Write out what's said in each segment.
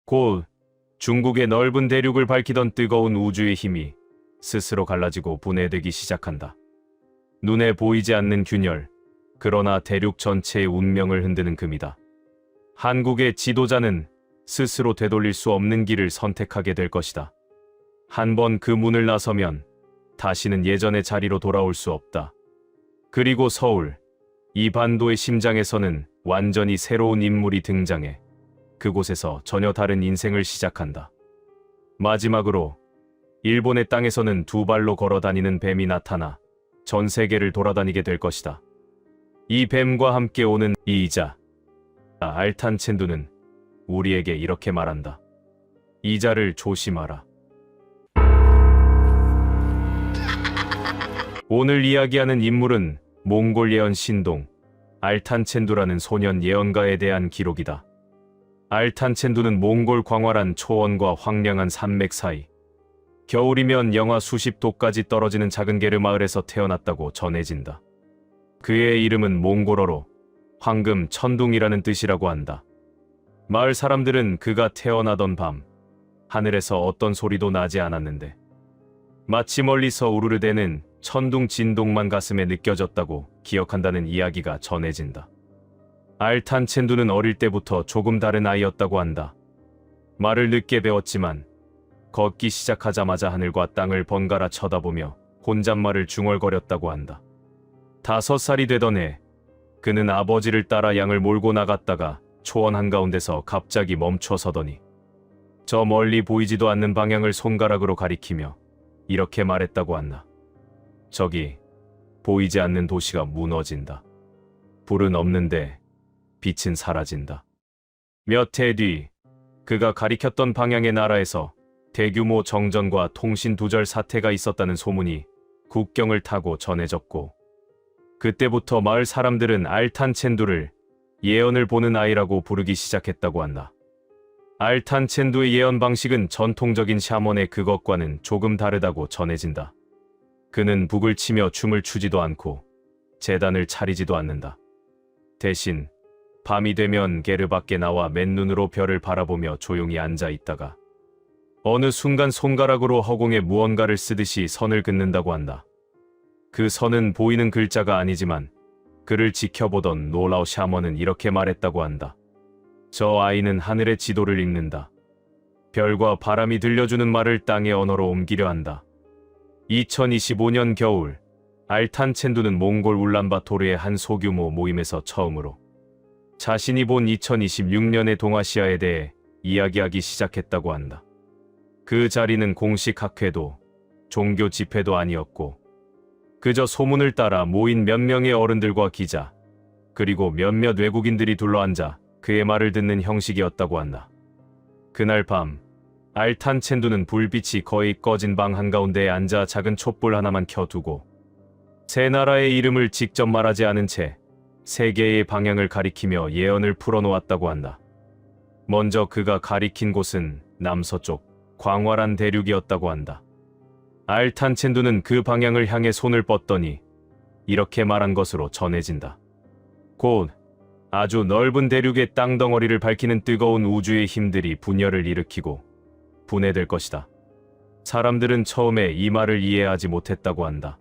곧 중국의 넓은 대륙을 밝히던 뜨거운 우주의 힘이 스스로 갈라지고 분해되기 시작한다. 눈에 보이지 않는 균열, 그러나 대륙 전체의 운명을 흔드는 금이다. 한국의 지도자는 스스로 되돌릴 수 없는 길을 선택하게 될 것이다. 한번 그 문을 나서면 다시는 예전의 자리로 돌아올 수 없다. 그리고 서울, 이 반도의 심장에서는 완전히 새로운 인물이 등장해 그곳에서 전혀 다른 인생을 시작한다. 마지막으로 일본의 땅에서는 두 발로 걸어 다니는 뱀이 나타나 전 세계를 돌아다니게 될 것이다. 이 뱀과 함께 오는 이이자, 알탄 첸두는 우리에게 이렇게 말한다. 이자를 조심하라. 오늘 이야기하는 인물은 몽골 예언 신동, 알탄 첸두라는 소년 예언가에 대한 기록이다. 알탄 첸두는 몽골 광활한 초원과 황량한 산맥 사이, 겨울이면 영하 수십 도까지 떨어지는 작은 게르 마을에서 태어났다고 전해진다. 그의 이름은 몽골어로 황금 천둥이라는 뜻이라고 한다. 마을 사람들은 그가 태어나던 밤, 하늘에서 어떤 소리도 나지 않았는데 마치 멀리서 우르르대는 천둥 진동만 가슴에 느껴졌다고 기억한다는 이야기가 전해진다. 알탄 첸두는 어릴 때부터 조금 다른 아이였다고 한다. 말을 늦게 배웠지만 걷기 시작하자마자 하늘과 땅을 번갈아 쳐다보며 혼잣말을 중얼거렸다고 한다. 5살이 되던 해 그는 아버지를 따라 양을 몰고 나갔다가 초원 한가운데서 갑자기 멈춰서더니 저 멀리 보이지도 않는 방향을 손가락으로 가리키며 이렇게 말했다고 한다. 저기 보이지 않는 도시가 무너진다. 불은 없는데 빛은 사라진다. 몇 해 뒤 그가 가리켰던 방향의 나라에서 대규모 정전과 통신 두절 사태가 있었다는 소문이 국경을 타고 전해졌고 그때부터 마을 사람들은 알탄 첸두를 예언을 보는 아이라고 부르기 시작했다고 한다. 알탄 첸두의 예언 방식은 전통적인 샤먼의 그것과는 조금 다르다고 전해진다. 그는 북을 치며 춤을 추지도 않고 제단을 차리지도 않는다. 대신 밤이 되면 게르 밖에 나와 맨눈으로 별을 바라보며 조용히 앉아 있다가 어느 순간 손가락으로 허공에 무언가를 쓰듯이 선을 긋는다고 한다. 그 선은 보이는 글자가 아니지만 그를 지켜보던 노라우 샤먼은 이렇게 말했다고 한다. 저 아이는 하늘의 지도를 읽는다. 별과 바람이 들려주는 말을 땅의 언어로 옮기려 한다. 2025년 겨울, 알탄 첸두는 몽골 울란바토르의 한 소규모 모임에서 처음으로 자신이 본 2026년의 동아시아에 대해 이야기하기 시작했다고 한다. 그 자리는 공식 학회도 종교 집회도 아니었고 그저 소문을 따라 모인 몇 명의 어른들과 기자 그리고 몇몇 외국인들이 둘러앉아 그의 말을 듣는 형식이었다고 한다. 그날 밤 알탄 첸두는 불빛이 거의 꺼진 방 한가운데에 앉아 작은 촛불 하나만 켜두고 세 나라의 이름을 직접 말하지 않은 채 세계의 방향을 가리키며 예언을 풀어놓았다고 한다. 먼저 그가 가리킨 곳은 남서쪽 광활한 대륙이었다고 한다. 알탄 첸두는 그 방향을 향해 손을 뻗더니 이렇게 말한 것으로 전해진다. 곧 아주 넓은 대륙의 땅덩어리를 밝히는 뜨거운 우주의 힘들이 분열을 일으키고 분해될 것이다. 사람들은 처음에 이 말을 이해하지 못했다고 한다.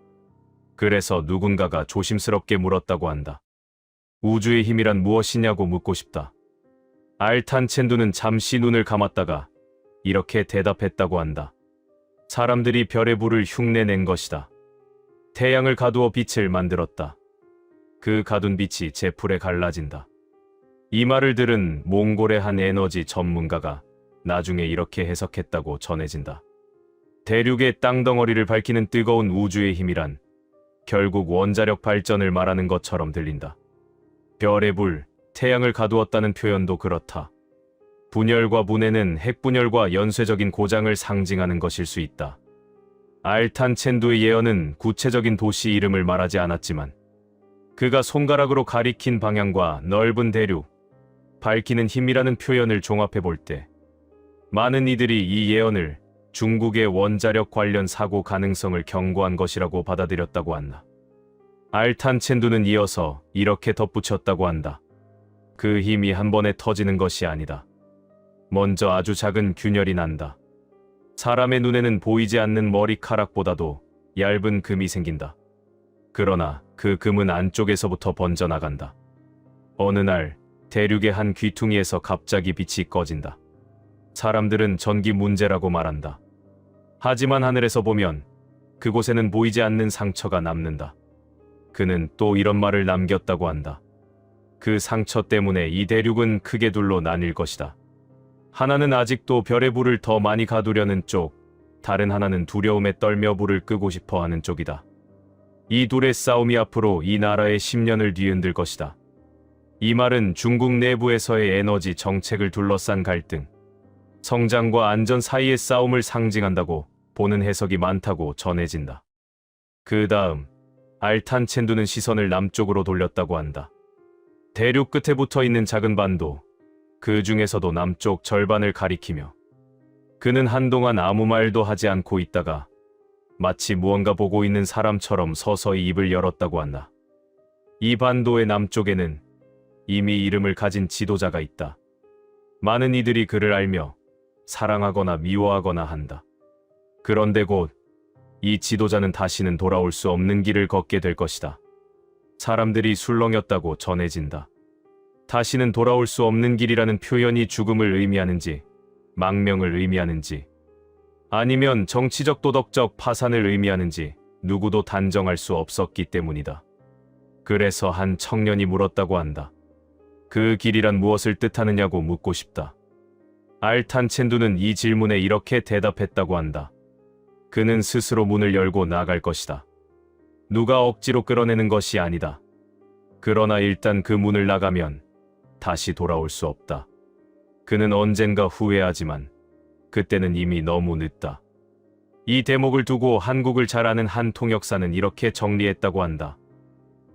그래서 누군가가 조심스럽게 물었다고 한다. 우주의 힘이란 무엇이냐고 묻고 싶다. 알탄 첸두는 잠시 눈을 감았다가 이렇게 대답했다고 한다. 사람들이 별의 불을 흉내낸 것이다. 태양을 가두어 빛을 만들었다. 그 가둔 빛이 제풀에 갈라진다. 이 말을 들은 몽골의 한 에너지 전문가가 나중에 이렇게 해석했다고 전해진다. 대륙의 땅덩어리를 밝히는 뜨거운 우주의 힘이란 결국 원자력 발전을 말하는 것처럼 들린다. 별의 불, 태양을 가두었다는 표현도 그렇다. 분열과 분해는 핵분열과 연쇄적인 고장을 상징하는 것일 수 있다. 알탄 첸두의 예언은 구체적인 도시 이름을 말하지 않았지만 그가 손가락으로 가리킨 방향과 넓은 대륙, 밝히는 힘이라는 표현을 종합해 볼 때 많은 이들이 이 예언을 중국의 원자력 관련 사고 가능성을 경고한 것이라고 받아들였다고 한다. 알탄 첸두는 이어서 이렇게 덧붙였다고 한다. 그 힘이 한 번에 터지는 것이 아니다. 먼저 아주 작은 균열이 난다. 사람의 눈에는 보이지 않는 머리카락보다도 얇은 금이 생긴다. 그러나 그 금은 안쪽에서부터 번져나간다. 어느 날 대륙의 한 귀퉁이에서 갑자기 빛이 꺼진다. 사람들은 전기 문제라고 말한다. 하지만 하늘에서 보면 그곳에는 보이지 않는 상처가 남는다. 그는 또 이런 말을 남겼다고 한다. 그 상처 때문에 이 대륙은 크게 둘로 나뉠 것이다. 하나는 아직도 별의 불을 더 많이 가두려는 쪽, 다른 하나는 두려움에 떨며 불을 끄고 싶어 하는 쪽이다. 이 둘의 싸움이 앞으로 이 나라의 10년을 뒤흔들 것이다. 이 말은 중국 내부에서의 에너지 정책을 둘러싼 갈등, 성장과 안전 사이의 싸움을 상징한다고 보는 해석이 많다고 전해진다. 그 다음 알탄 첸두는 시선을 남쪽으로 돌렸다고 한다. 대륙 끝에 붙어 있는 작은 반도, 그 중에서도 남쪽 절반을 가리키며 그는 한동안 아무 말도 하지 않고 있다가 마치 무언가 보고 있는 사람처럼 서서히 입을 열었다고 한다. 이 반도의 남쪽에는 이미 이름을 가진 지도자가 있다. 많은 이들이 그를 알며 사랑하거나 미워하거나 한다. 그런데 곧 이 지도자는 다시는 돌아올 수 없는 길을 걷게 될 것이다. 사람들이 술렁였다고 전해진다. 다시는 돌아올 수 없는 길이라는 표현이 죽음을 의미하는지, 망명을 의미하는지, 아니면 정치적 도덕적 파산을 의미하는지 누구도 단정할 수 없었기 때문이다. 그래서 한 청년이 물었다고 한다. 그 길이란 무엇을 뜻하느냐고 묻고 싶다. 알탄 첸두는 이 질문에 이렇게 대답했다고 한다. 그는 스스로 문을 열고 나갈 것이다. 누가 억지로 끌어내는 것이 아니다. 그러나 일단 그 문을 나가면 다시 돌아올 수 없다. 그는 언젠가 후회하지만 그때는 이미 너무 늦다. 이 대목을 두고 한국을 잘 아는 한 통역사는 이렇게 정리했다고 한다.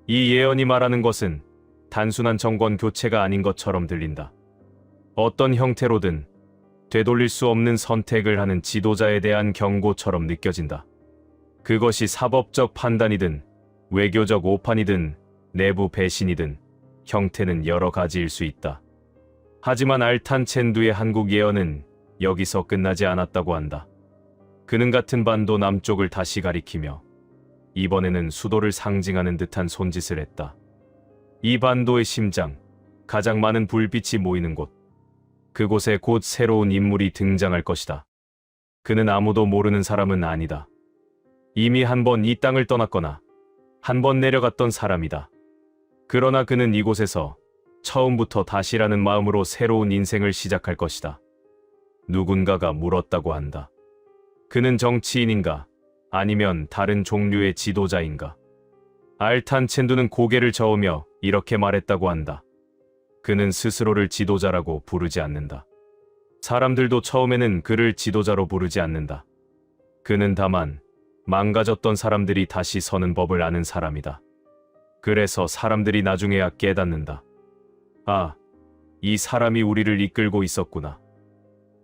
이 예언이 말하는 것은 단순한 정권 교체가 아닌 것처럼 들린다. 어떤 형태로든 되돌릴 수 없는 선택을 하는 지도자에 대한 경고처럼 느껴진다. 그것이 사법적 판단이든 외교적 오판이든 내부 배신이든 형태는 여러 가지일 수 있다. 하지만 알탄 첸두의 한국 예언은 여기서 끝나지 않았다고 한다. 그는 같은 반도 남쪽을 다시 가리키며 이번에는 수도를 상징하는 듯한 손짓을 했다. 이 반도의 심장, 가장 많은 불빛이 모이는 곳, 그곳에 곧 새로운 인물이 등장할 것이다. 그는 아무도 모르는 사람은 아니다. 이미 한 번 이 땅을 떠났거나 한 번 내려갔던 사람이다. 그러나 그는 이곳에서 처음부터 다시라는 마음으로 새로운 인생을 시작할 것이다. 누군가가 물었다고 한다. 그는 정치인인가? 아니면 다른 종류의 지도자인가? 알탄 첸두는 고개를 저으며 이렇게 말했다고 한다. 그는 스스로를 지도자라고 부르지 않는다. 사람들도 처음에는 그를 지도자로 부르지 않는다. 그는 다만 망가졌던 사람들이 다시 서는 법을 아는 사람이다. 그래서 사람들이 나중에야 깨닫는다. 아, 이 사람이 우리를 이끌고 있었구나.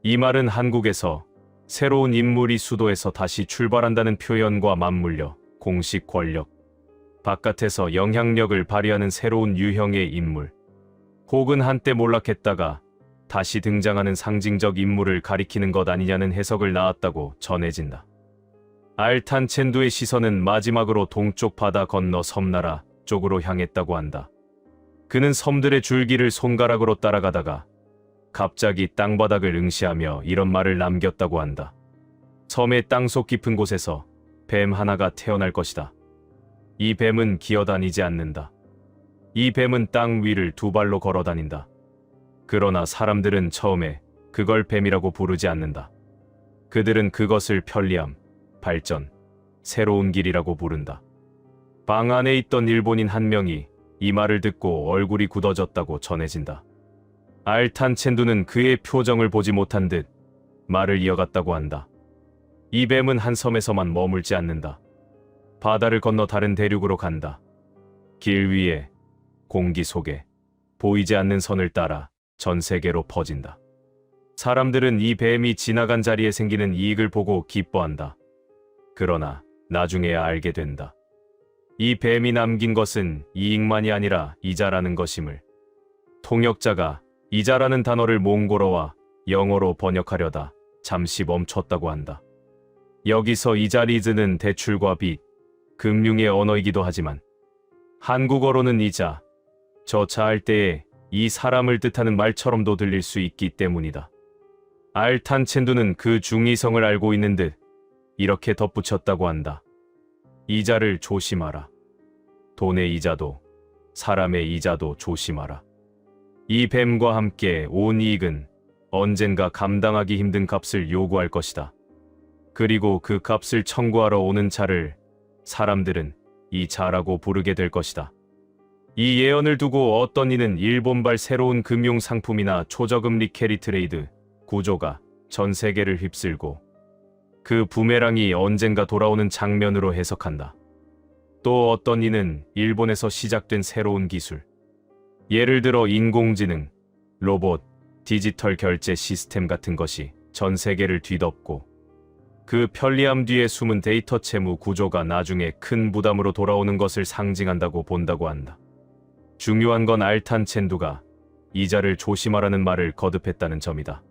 이 말은 한국에서 새로운 인물이 수도에서 다시 출발한다는 표현과 맞물려 공식 권력, 바깥에서 영향력을 발휘하는 새로운 유형의 인물, 혹은 한때 몰락했다가 다시 등장하는 상징적 인물을 가리키는 것 아니냐는 해석을 낳았다고 전해진다. 알탄 첸두의 시선은 마지막으로 동쪽 바다 건너 섬나라 쪽으로 향했다고 한다. 그는 섬들의 줄기를 손가락으로 따라가다가 갑자기 땅바닥을 응시하며 이런 말을 남겼다고 한다. 섬의 땅속 깊은 곳에서 뱀 하나가 태어날 것이다. 이 뱀은 기어다니지 않는다. 이 뱀은 땅 위를 두 발로 걸어다닌다. 그러나 사람들은 처음에 그걸 뱀이라고 부르지 않는다. 그들은 그것을 편리함, 발전, 새로운 길이라고 부른다. 방 안에 있던 일본인 한 명이 이 말을 듣고 얼굴이 굳어졌다고 전해진다. 알탄 첸두는 그의 표정을 보지 못한 듯 말을 이어갔다고 한다. 이 뱀은 한 섬에서만 머물지 않는다. 바다를 건너 다른 대륙으로 간다. 길 위에, 공기 속에, 보이지 않는 선을 따라 전 세계로 퍼진다. 사람들은 이 뱀이 지나간 자리에 생기는 이익을 보고 기뻐한다. 그러나 나중에야 알게 된다. 이 뱀이 남긴 것은 이익만이 아니라 이자라는 것임을. 통역자가 이자라는 단어를 몽골어와 영어로 번역하려다 잠시 멈췄다고 한다. 여기서 이자 리즈는 대출과 빚, 금융의 언어이기도 하지만 한국어로는 이자, 저차할 때에 이 사람을 뜻하는 말처럼도 들릴 수 있기 때문이다. 알탄첸두는 그 중의성을 알고 있는 듯 이렇게 덧붙였다고 한다. 이자를 조심하라. 돈의 이자도 사람의 이자도 조심하라. 이 뱀과 함께 온 이익은 언젠가 감당하기 힘든 값을 요구할 것이다. 그리고 그 값을 청구하러 오는 자를 사람들은 이 자라고 부르게 될 것이다. 이 예언을 두고 어떤 이는 일본발 새로운 금융 상품이나 초저금리 캐리 트레이드 구조가 전 세계를 휩쓸고 그 부메랑이 언젠가 돌아오는 장면으로 해석한다. 또 어떤 이는 일본에서 시작된 새로운 기술, 예를 들어 인공지능, 로봇, 디지털 결제 시스템 같은 것이 전 세계를 뒤덮고 그 편리함 뒤에 숨은 데이터 채무 구조가 나중에 큰 부담으로 돌아오는 것을 상징한다고 본다고 한다. 중요한 건 알탄첸두가 이자를 조심하라는 말을 거듭했다는 점이다.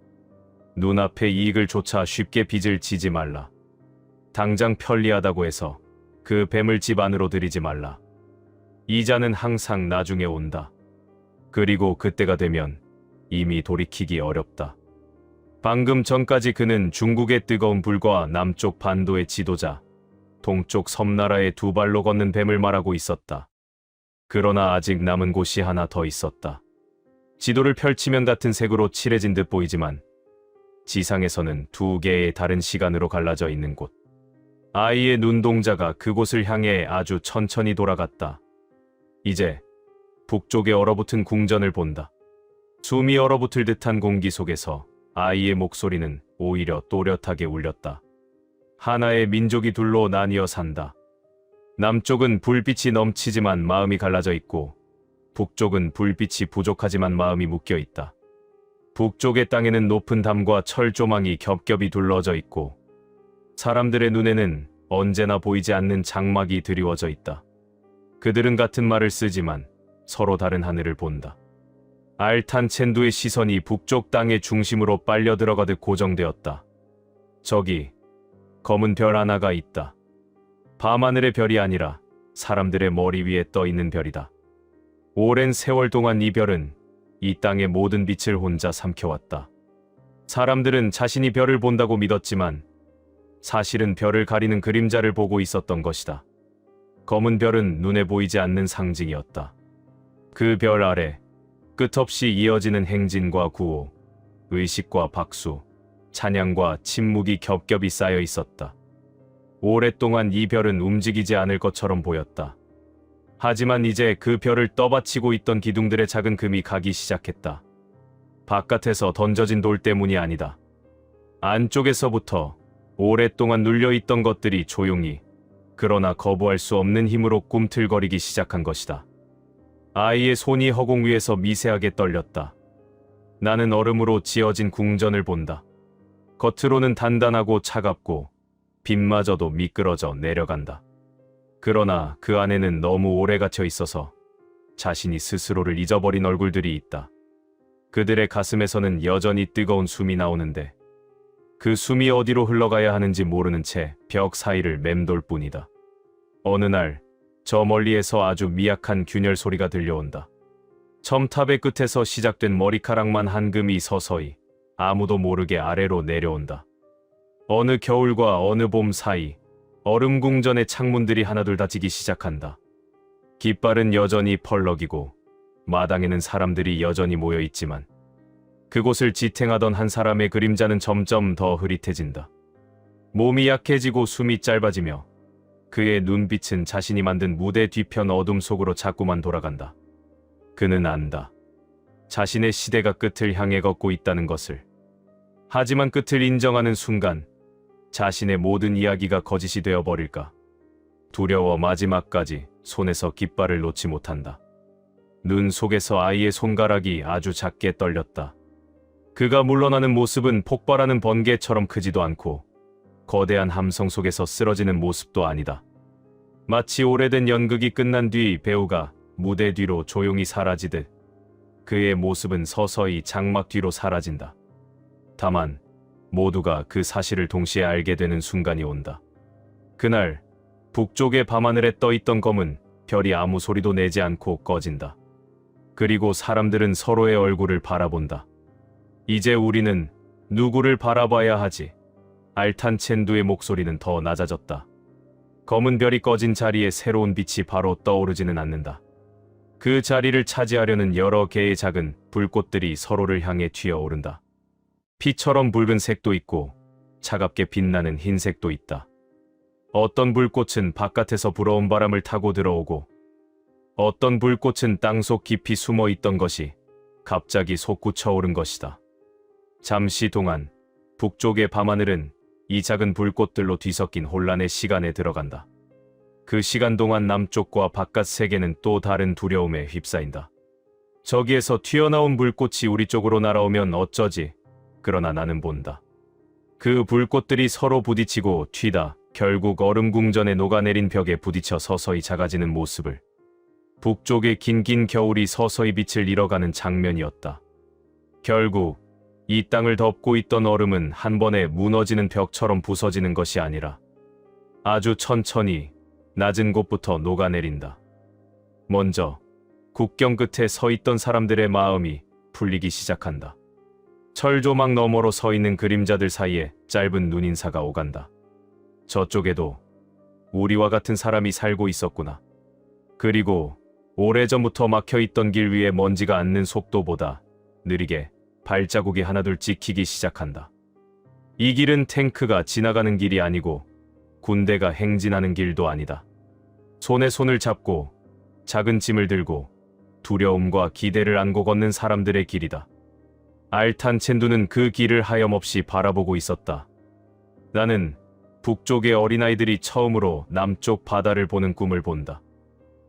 눈앞의 이익을 쫓아 쉽게 빚을 지지 말라. 당장 편리하다고 해서 그 뱀을 집 안으로 들이지 말라. 이자는 항상 나중에 온다. 그리고 그때가 되면 이미 돌이키기 어렵다. 방금 전까지 그는 중국의 뜨거운 불과 남쪽 반도의 지도자, 동쪽 섬나라의 두 발로 걷는 뱀을 말하고 있었다. 그러나 아직 남은 곳이 하나 더 있었다. 지도를 펼치면 같은 색으로 칠해진 듯 보이지만 지상에서는 두 개의 다른 시간으로 갈라져 있는 곳. 아이의 눈동자가 그곳을 향해 아주 천천히 돌아갔다. 이제 북쪽에 얼어붙은 궁전을 본다. 숨이 얼어붙을 듯한 공기 속에서 아이의 목소리는 오히려 또렷하게 울렸다. 하나의 민족이 둘로 나뉘어 산다. 남쪽은 불빛이 넘치지만 마음이 갈라져 있고 북쪽은 불빛이 부족하지만 마음이 묶여 있다. 북쪽의 땅에는 높은 담과 철조망이 겹겹이 둘러져 있고 사람들의 눈에는 언제나 보이지 않는 장막이 드리워져 있다. 그들은 같은 말을 쓰지만 서로 다른 하늘을 본다. 알탄첸두의 시선이 북쪽 땅의 중심으로 빨려 들어가듯 고정되었다. 저기 검은 별 하나가 있다. 밤하늘의 별이 아니라 사람들의 머리 위에 떠 있는 별이다. 오랜 세월 동안 이 별은 이 땅의 모든 빛을 혼자 삼켜왔다. 사람들은 자신이 별을 본다고 믿었지만 사실은 별을 가리는 그림자를 보고 있었던 것이다. 검은 별은 눈에 보이지 않는 상징이었다. 그 별 아래 끝없이 이어지는 행진과 구호, 의식과 박수, 찬양과 침묵이 겹겹이 쌓여 있었다. 오랫동안 이 별은 움직이지 않을 것처럼 보였다. 하지만 이제 그 별을 떠받치고 있던 기둥들의 작은 금이 가기 시작했다. 바깥에서 던져진 돌 때문이 아니다. 안쪽에서부터 오랫동안 눌려있던 것들이 조용히, 그러나 거부할 수 없는 힘으로 꿈틀거리기 시작한 것이다. 아이의 손이 허공 위에서 미세하게 떨렸다. 나는 얼음으로 지어진 궁전을 본다. 겉으로는 단단하고 차갑고 빛마저도 미끄러져 내려간다. 그러나 그 안에는 너무 오래 갇혀 있어서 자신이 스스로를 잊어버린 얼굴들이 있다. 그들의 가슴에서는 여전히 뜨거운 숨이 나오는데 그 숨이 어디로 흘러가야 하는지 모르는 채 벽 사이를 맴돌 뿐이다. 어느 날 저 멀리에서 아주 미약한 균열 소리가 들려온다. 첨탑의 끝에서 시작된 머리카락만 한 금이 서서히 아무도 모르게 아래로 내려온다. 어느 겨울과 어느 봄 사이 얼음 궁전의 창문들이 하나둘 닫히기 시작한다. 깃발은 여전히 펄럭이고 마당에는 사람들이 여전히 모여 있지만 그곳을 지탱하던 한 사람의 그림자는 점점 더 흐릿해진다. 몸이 약해지고 숨이 짧아지며 그의 눈빛은 자신이 만든 무대 뒤편 어둠 속으로 자꾸만 돌아간다. 그는 안다. 자신의 시대가 끝을 향해 걷고 있다는 것을. 하지만 끝을 인정하는 순간 자신의 모든 이야기가 거짓이 되어버릴까. 두려워 마지막까지 손에서 깃발을 놓지 못한다. 눈 속에서 아이의 손가락이 아주 작게 떨렸다. 그가 물러나는 모습은 폭발하는 번개처럼 크지도 않고 거대한 함성 속에서 쓰러지는 모습도 아니다. 마치 오래된 연극이 끝난 뒤 배우가 무대 뒤로 조용히 사라지듯 그의 모습은 서서히 장막 뒤로 사라진다. 다만 모두가 그 사실을 동시에 알게 되는 순간이 온다. 그날 북쪽의 밤하늘에 떠있던 검은 별이 아무 소리도 내지 않고 꺼진다. 그리고 사람들은 서로의 얼굴을 바라본다. 이제 우리는 누구를 바라봐야 하지? 알탄첸두의 목소리는 더 낮아졌다. 검은 별이 꺼진 자리에 새로운 빛이 바로 떠오르지는 않는다. 그 자리를 차지하려는 여러 개의 작은 불꽃들이 서로를 향해 튀어오른다. 피처럼 붉은색도 있고 차갑게 빛나는 흰색도 있다. 어떤 불꽃은 바깥에서 불어온 바람을 타고 들어오고 어떤 불꽃은 땅속 깊이 숨어 있던 것이 갑자기 솟구쳐 오른 것이다. 잠시 동안 북쪽의 밤하늘은 이 작은 불꽃들로 뒤섞인 혼란의 시간에 들어간다. 그 시간 동안 남쪽과 바깥 세계는 또 다른 두려움에 휩싸인다. 저기에서 튀어나온 불꽃이 우리 쪽으로 날아오면 어쩌지? 그러나 나는 본다. 그 불꽃들이 서로 부딪히고 튀다 결국 얼음궁전에 녹아내린 벽에 부딪혀 서서히 작아지는 모습을, 북쪽의 긴긴 겨울이 서서히 빛을 잃어가는 장면이었다. 결국 이 땅을 덮고 있던 얼음은 한 번에 무너지는 벽처럼 부서지는 것이 아니라 아주 천천히 낮은 곳부터 녹아내린다. 먼저 국경 끝에 서 있던 사람들의 마음이 풀리기 시작한다. 철조망 너머로 서 있는 그림자들 사이에 짧은 눈인사가 오간다. 저쪽에도 우리와 같은 사람이 살고 있었구나. 그리고 오래전부터 막혀있던 길 위에 먼지가 앉는 속도보다 느리게 발자국이 하나둘 찍히기 시작한다. 이 길은 탱크가 지나가는 길이 아니고 군대가 행진하는 길도 아니다. 손에 손을 잡고 작은 짐을 들고 두려움과 기대를 안고 걷는 사람들의 길이다. 알탄첸두는 그 길을 하염없이 바라보고 있었다. 나는 북쪽의 어린아이들이 처음으로 남쪽 바다를 보는 꿈을 본다.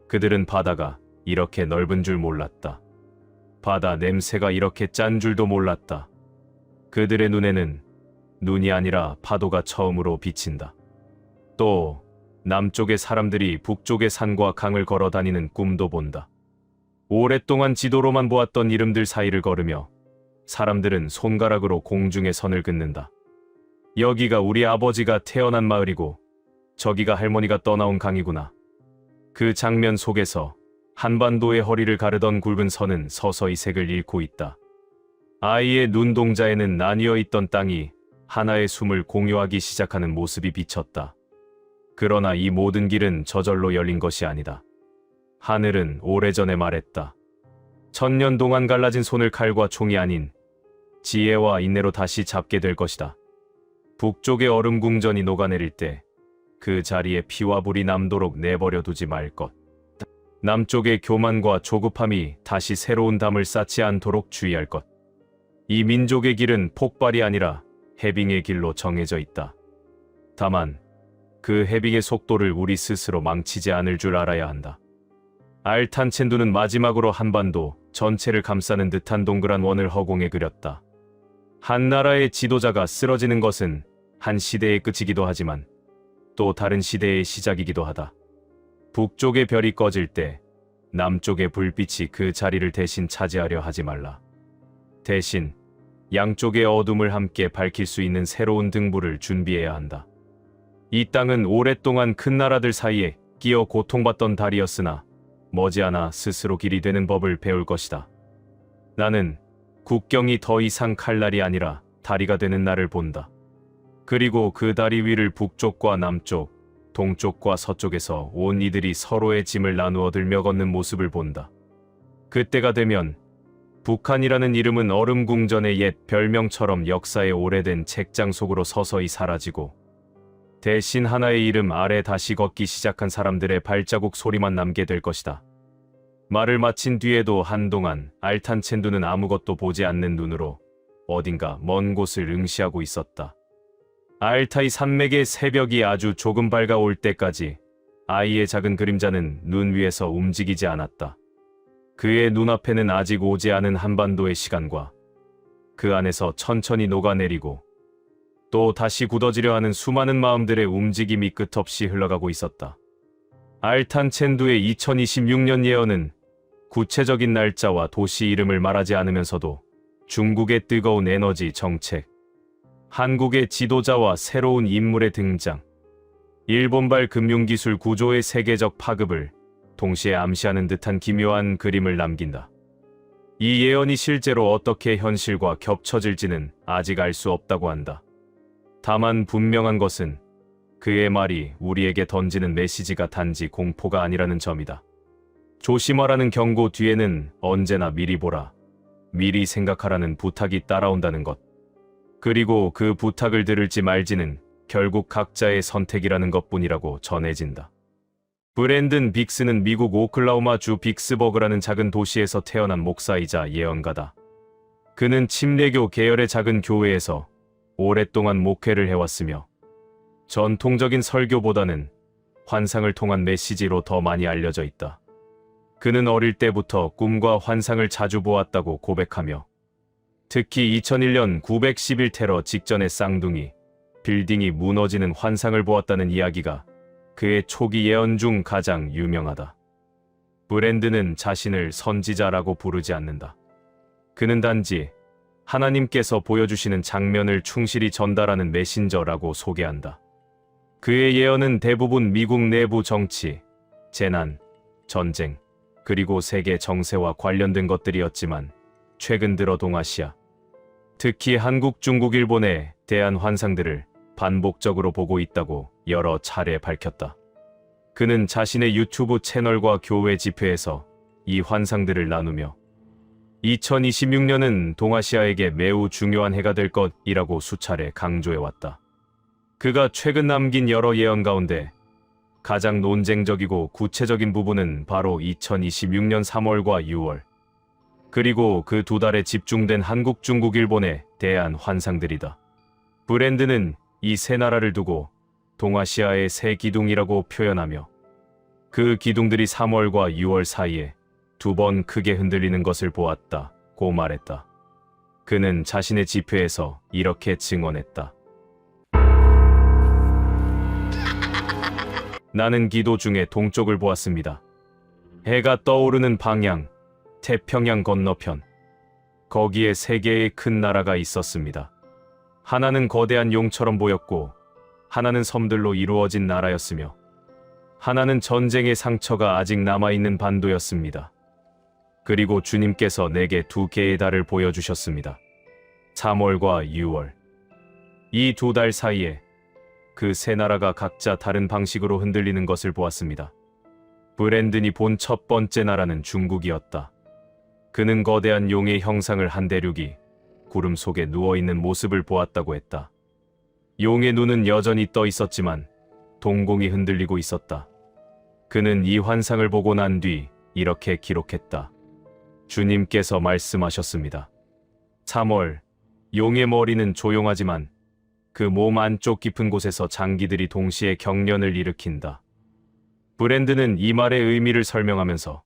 그들은 바다가 이렇게 넓은 줄 몰랐다. 바다 냄새가 이렇게 짠 줄도 몰랐다. 그들의 눈에는 눈이 아니라 파도가 처음으로 비친다. 또 남쪽의 사람들이 북쪽의 산과 강을 걸어 다니는 꿈도 본다. 오랫동안 지도로만 보았던 이름들 사이를 걸으며 사람들은 손가락으로 공중에 선을 긋는다. 여기가 우리 아버지가 태어난 마을이고 저기가 할머니가 떠나온 강이구나. 그 장면 속에서 한반도의 허리를 가르던 굵은 선은 서서히 색을 잃고 있다. 아이의 눈동자에는 나뉘어 있던 땅이 하나의 숨을 공유하기 시작하는 모습이 비쳤다. 그러나 이 모든 길은 저절로 열린 것이 아니다. 하늘은 오래전에 말했다. 1000년 동안 갈라진 손을 칼과 총이 아닌 지혜와 인내로 다시 잡게 될 것이다. 북쪽의 얼음궁전이 녹아내릴 때 그 자리에 피와 불이 남도록 내버려 두지 말 것. 남쪽의 교만과 조급함이 다시 새로운 담을 쌓지 않도록 주의할 것. 이 민족의 길은 폭발이 아니라 해빙의 길로 정해져 있다. 다만 그 해빙의 속도를 우리 스스로 망치지 않을 줄 알아야 한다. 알탄첸두는 마지막으로 한반도 전체를 감싸는 듯한 동그란 원을 허공에 그렸다. 한 나라의 지도자가 쓰러지는 것은 한 시대의 끝이기도 하지만 또 다른 시대의 시작이기도 하다. 북쪽의 별이 꺼질 때 남쪽의 불빛이 그 자리를 대신 차지하려 하지 말라. 대신 양쪽의 어둠을 함께 밝힐 수 있는 새로운 등불을 준비해야 한다. 이 땅은 오랫동안 큰 나라들 사이에 끼어 고통받던 다리였으나 머지않아 스스로 길이 되는 법을 배울 것이다. 나는 국경이 더 이상 칼날이 아니라 다리가 되는 날을 본다. 그리고 그 다리 위를 북쪽과 남쪽, 동쪽과 서쪽에서 온 이들이 서로의 짐을 나누어 들며 걷는 모습을 본다. 그때가 되면 북한이라는 이름은 얼음궁전의 옛 별명처럼 역사의 오래된 책장 속으로 서서히 사라지고 대신 하나의 이름 아래 다시 걷기 시작한 사람들의 발자국 소리만 남게 될 것이다. 말을 마친 뒤에도 한동안 알탄첸두는 아무것도 보지 않는 눈으로 어딘가 먼 곳을 응시하고 있었다. 알타이 산맥의 새벽이 아주 조금 밝아올 때까지 아이의 작은 그림자는 눈 위에서 움직이지 않았다. 그의 눈앞에는 아직 오지 않은 한반도의 시간과 그 안에서 천천히 녹아내리고 또 다시 굳어지려 하는 수많은 마음들의 움직임이 끝없이 흘러가고 있었다. 알탄첸두의 2026년 예언은 구체적인 날짜와 도시 이름을 말하지 않으면서도 중국의 뜨거운 에너지 정책, 한국의 지도자와 새로운 인물의 등장. 일본발 금융기술 구조의 세계적 파급을 동시에 암시하는 듯한 기묘한 그림을 남긴다. 이 예언이 실제로 어떻게 현실과 겹쳐질지는 아직 알 수 없다고 한다. 다만 분명한 것은 그의 말이 우리에게 던지는 메시지가 단지 공포가 아니라는 점이다. 조심하라는 경고 뒤에는 언제나 미리 보라, 미리 생각하라는 부탁이 따라온다는 것. 그리고 그 부탁을 들을지 말지는 결국 각자의 선택이라는 것뿐이라고 전해진다. 브랜든 빅스는 미국 오클라호마주 빅스버그라는 작은 도시에서 태어난 목사이자 예언가다. 그는 침례교 계열의 작은 교회에서 오랫동안 목회를 해왔으며 전통적인 설교보다는 환상을 통한 메시지로 더 많이 알려져 있다. 그는 어릴 때부터 꿈과 환상을 자주 보았다고 고백하며 특히 2001년 911 테러 직전의 쌍둥이 빌딩이 무너지는 환상을 보았다는 이야기가 그의 초기 예언 중 가장 유명하다. 브랜드는 자신을 선지자라고 부르지 않는다. 그는 단지 하나님께서 보여주시는 장면을 충실히 전달하는 메신저라고 소개한다. 그의 예언은 대부분 미국 내부 정치, 재난, 전쟁, 그리고 세계 정세와 관련된 것들이었지만 최근 들어 동아시아, 특히 한국, 중국, 일본에 대한 환상들을 반복적으로 보고 있다고 여러 차례 밝혔다. 그는 자신의 유튜브 채널과 교회 집회에서 이 환상들을 나누며 2026년은 동아시아에게 매우 중요한 해가 될 것이라고 수차례 강조해왔다. 그가 최근 남긴 여러 예언 가운데 가장 논쟁적이고 구체적인 부분은 바로 2026년 3월과 6월, 그리고 그 두 달에 집중된 한국, 중국, 일본에 대한 환상들이다. 브랜드는 이 세 나라를 두고 동아시아의 새 기둥이라고 표현하며 그 기둥들이 3월과 6월 사이에 두 번 크게 흔들리는 것을 보았다고 말했다. 그는 자신의 집회에서 이렇게 증언했다. 나는 기도 중에 동쪽을 보았습니다. 해가 떠오르는 방향, 태평양 건너편. 거기에 세 개의 큰 나라가 있었습니다. 하나는 거대한 용처럼 보였고, 하나는 섬들로 이루어진 나라였으며, 하나는 전쟁의 상처가 아직 남아있는 반도였습니다. 그리고 주님께서 내게 두 개의 달을 보여주셨습니다. 3월과 6월. 이 두 달 사이에 그 세 나라가 각자 다른 방식으로 흔들리는 것을 보았습니다. 브랜든이 본 첫 번째 나라는 중국이었다. 그는 거대한 용의 형상을 한 대륙이 구름 속에 누워있는 모습을 보았다고 했다. 용의 눈은 여전히 떠 있었지만 동공이 흔들리고 있었다. 그는 이 환상을 보고 난 뒤 이렇게 기록했다. 주님께서 말씀하셨습니다. 3월, 용의 머리는 조용하지만 그 몸 안쪽 깊은 곳에서 장기들이 동시에 경련을 일으킨다. 브랜드는 이 말의 의미를 설명하면서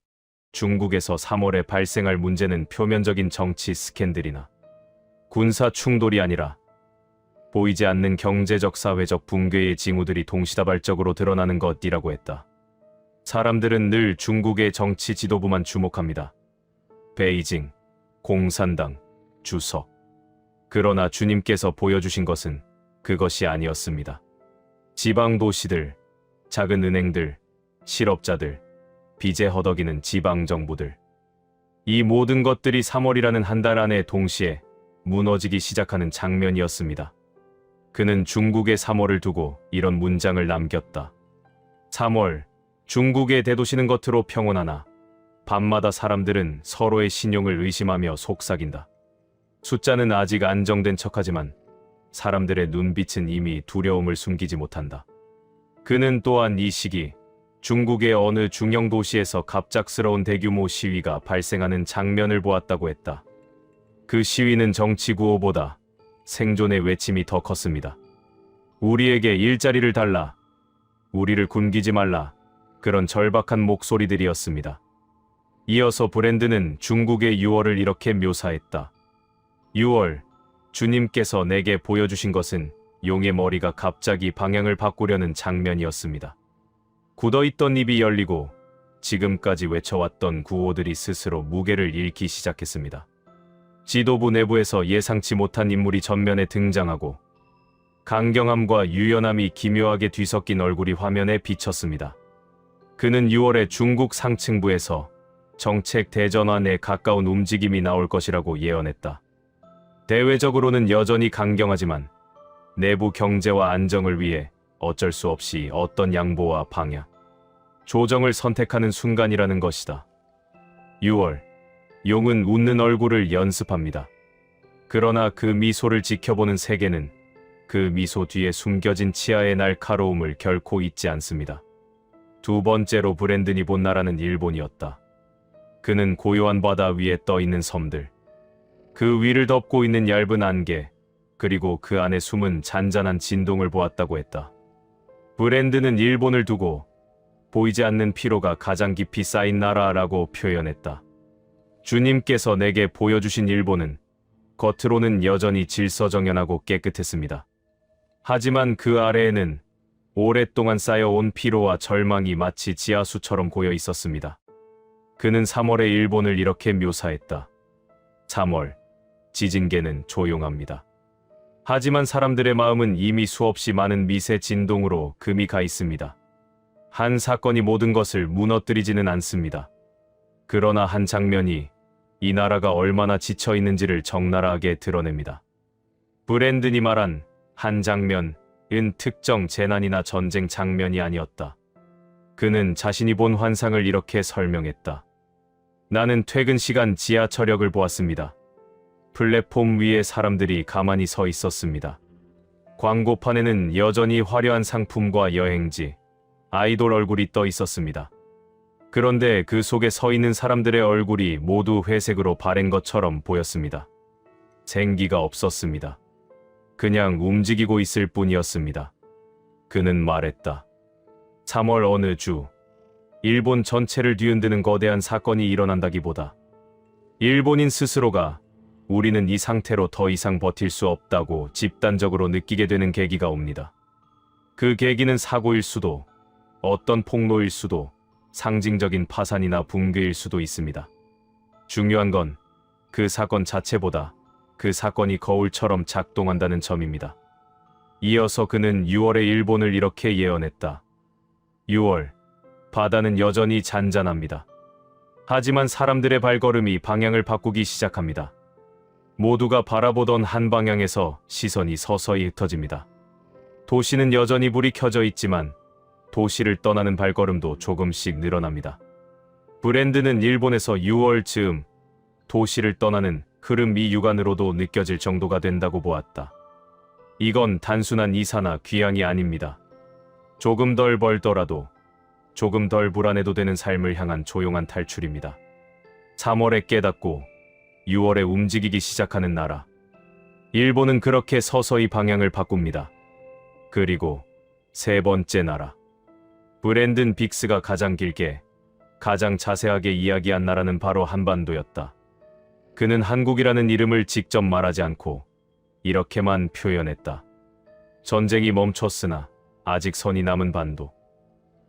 중국에서 3월에 발생할 문제는 표면적인 정치 스캔들이나 군사 충돌이 아니라 보이지 않는 경제적 사회적 붕괴의 징후들이 동시다발적으로 드러나는 것이라고 했다. 사람들은 늘 중국의 정치 지도부만 주목합니다. 베이징, 공산당, 주석. 그러나 주님께서 보여주신 것은 그것이 아니었습니다. 지방 도시들, 작은 은행들, 실업자들, 빚에 허덕이는 지방 정부들. 이 모든 것들이 3월이라는 한 달 안에 동시에 무너지기 시작하는 장면이었습니다. 그는 중국의 3월을 두고 이런 문장을 남겼다. 3월, 중국의 대도시는 겉으로 평온하나 밤마다 사람들은 서로의 신용을 의심하며 속삭인다. 숫자는 아직 안정된 척하지만 사람들의 눈빛은 이미 두려움을 숨기지 못한다. 그는 또한 이 시기 중국의 어느 중형 도시에서 갑작스러운 대규모 시위가 발생하는 장면을 보았다고 했다. 그 시위는 정치 구호보다 생존의 외침이 더 컸습니다. 우리에게 일자리를 달라, 우리를 굶기지 말라, 그런 절박한 목소리들이었습니다. 이어서 브랜드는 중국의 6월을 이렇게 묘사했다. 6월, 주님께서 내게 보여주신 것은 용의 머리가 갑자기 방향을 바꾸려는 장면이었습니다. 굳어있던 입이 열리고 지금까지 외쳐왔던 구호들이 스스로 무게를 잃기 시작했습니다. 지도부 내부에서 예상치 못한 인물이 전면에 등장하고 강경함과 유연함이 기묘하게 뒤섞인 얼굴이 화면에 비쳤습니다. 그는 6월에 중국 상층부에서 정책 대전환에 가까운 움직임이 나올 것이라고 예언했다. 대외적으로는 여전히 강경하지만 내부 경제와 안정을 위해 어쩔 수 없이 어떤 양보와 방향, 조정을 선택하는 순간이라는 것이다. 6월, 용은 웃는 얼굴을 연습합니다. 그러나 그 미소를 지켜보는 세계는 그 미소 뒤에 숨겨진 치아의 날카로움을 결코 잊지 않습니다. 두 번째로 브랜든이 본 나라는 일본이었다. 그는 고요한 바다 위에 떠 있는 섬들, 그 위를 덮고 있는 얇은 안개, 그리고 그 안에 숨은 잔잔한 진동을 보았다고 했다. 브랜든은 일본을 두고 보이지 않는 피로가 가장 깊이 쌓인 나라라고 표현했다. 주님께서 내게 보여주신 일본은 겉으로는 여전히 질서정연하고 깨끗했습니다. 하지만 그 아래에는 오랫동안 쌓여온 피로와 절망이 마치 지하수처럼 고여 있었습니다. 그는 3월의 일본을 이렇게 묘사했다. 3월, 지진계는 조용합니다. 하지만 사람들의 마음은 이미 수없이 많은 미세 진동으로 금이 가 있습니다. 한 사건이 모든 것을 무너뜨리지는 않습니다. 그러나 한 장면이 이 나라가 얼마나 지쳐 있는지를 적나라하게 드러냅니다. 브랜든이 말한 한 장면은 특정 재난이나 전쟁 장면이 아니었다. 그는 자신이 본 환상을 이렇게 설명했다. 나는 퇴근 시간 지하철역을 보았습니다. 플랫폼 위에 사람들이 가만히 서 있었습니다. 광고판에는 여전히 화려한 상품과 여행지, 아이돌 얼굴이 떠 있었습니다. 그런데 그 속에 서 있는 사람들의 얼굴이 모두 회색으로 바랜 것처럼 보였습니다. 생기가 없었습니다. 그냥 움직이고 있을 뿐이었습니다. 그는 말했다. 3월 어느 주, 일본 전체를 뒤흔드는 거대한 사건이 일어난다기보다 일본인 스스로가 우리는 이 상태로 더 이상 버틸 수 없다고 집단적으로 느끼게 되는 계기가 옵니다. 그 계기는 사고일 수도, 어떤 폭로일 수도, 상징적인 파산이나 붕괴일 수도 있습니다. 중요한 건 그 사건 자체보다 그 사건이 거울처럼 작동한다는 점입니다. 이어서 그는 6월의 일본을 이렇게 예언했다. 6월, 바다는 여전히 잔잔합니다. 하지만 사람들의 발걸음이 방향을 바꾸기 시작합니다. 모두가 바라보던 한 방향에서 시선이 서서히 흩어집니다. 도시는 여전히 불이 켜져 있지만 도시를 떠나는 발걸음도 조금씩 늘어납니다. 브랜드는 일본에서 6월 즈음 도시를 떠나는 흐름이 육안으로도 느껴질 정도가 된다고 보았다. 이건 단순한 이사나 귀향이 아닙니다. 조금 덜 벌더라도 조금 덜 불안해도 되는 삶을 향한 조용한 탈출입니다. 3월에 깨닫고 6월에 움직이기 시작하는 나라. 일본은 그렇게 서서히 방향을 바꿉니다. 그리고 세 번째 나라. 브랜든 빅스가 가장 길게, 가장 자세하게 이야기한 나라는 바로 한반도였다. 그는 한국이라는 이름을 직접 말하지 않고 이렇게만 표현했다. 전쟁이 멈췄으나 아직 선이 남은 반도.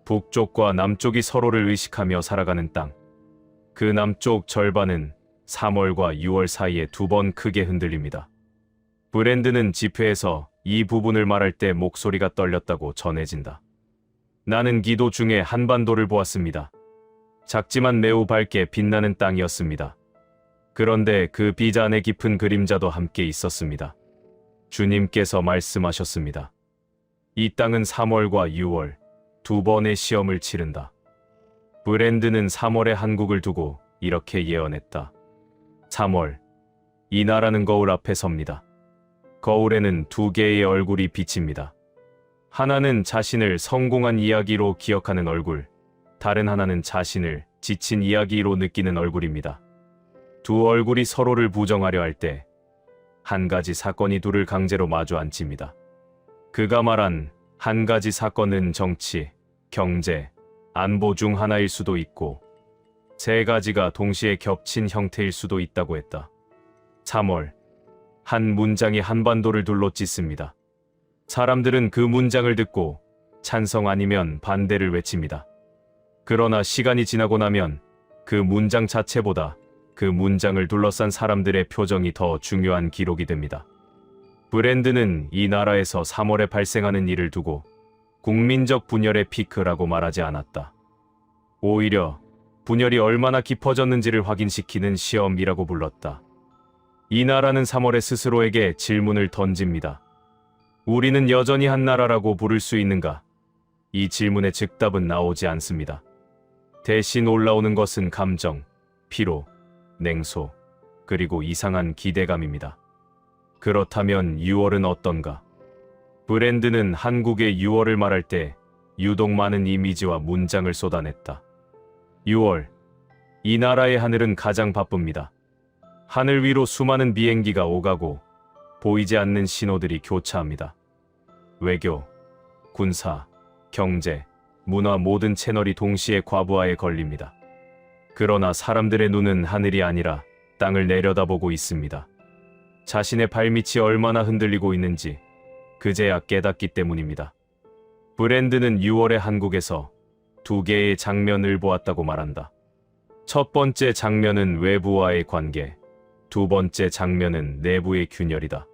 북쪽과 남쪽이 서로를 의식하며 살아가는 땅. 그 남쪽 절반은 3월과 6월 사이에 2번 크게 흔들립니다. 브랜드는 집회에서 이 부분을 말할 때 목소리가 떨렸다고 전해진다. 나는 기도 중에 한반도를 보았습니다. 작지만 매우 밝게 빛나는 땅이었습니다. 그런데 그 비자 안에 깊은 그림자도 함께 있었습니다. 주님께서 말씀하셨습니다. 이 땅은 3월과 6월 2번의 시험을 치른다. 브랜드는 3월의 한국을 두고 이렇게 예언했다. 3월, 이 나라는 거울 앞에 섭니다. 거울에는 두 개의 얼굴이 비칩니다. 하나는 자신을 성공한 이야기로 기억하는 얼굴, 다른 하나는 자신을 지친 이야기로 느끼는 얼굴입니다. 두 얼굴이 서로를 부정하려 할 때 한 가지 사건이 둘을 강제로 마주 앉힙니다. 그가 말한 한 가지 사건은 정치, 경제, 안보 중 하나일 수도 있고 세 가지가 동시에 겹친 형태일 수도 있다고 했다. 3월, 한 문장이 한반도를 둘러 찢습니다. 사람들은 그 문장을 듣고 찬성 아니면 반대를 외칩니다. 그러나 시간이 지나고 나면 그 문장 자체보다 그 문장을 둘러싼 사람들의 표정이 더 중요한 기록이 됩니다. 브랜드는 이 나라에서 3월에 발생하는 일을 두고 국민적 분열의 피크라고 말하지 않았다. 오히려 분열이 얼마나 깊어졌는지를 확인시키는 시험이라고 불렀다. 이 나라는 3월에 스스로에게 질문을 던집니다. 우리는 여전히 한 나라라고 부를 수 있는가? 이 질문의 즉답은 나오지 않습니다. 대신 올라오는 것은 감정, 피로, 냉소, 그리고 이상한 기대감입니다. 그렇다면 6월은 어떤가? 브랜드는 한국의 6월을 말할 때 유독 많은 이미지와 문장을 쏟아냈다. 6월, 이 나라의 하늘은 가장 바쁩니다. 하늘 위로 수많은 비행기가 오가고 보이지 않는 신호들이 교차합니다. 외교, 군사, 경제, 문화 모든 채널이 동시에 과부하에 걸립니다. 그러나 사람들의 눈은 하늘이 아니라 땅을 내려다보고 있습니다. 자신의 발밑이 얼마나 흔들리고 있는지 그제야 깨닫기 때문입니다. 브랜드는 6월의 한국에서 두 개의 장면을 보았다고 말한다. 첫 번째 장면은 외부와의 관계, 두 번째 장면은 내부의 균열이다.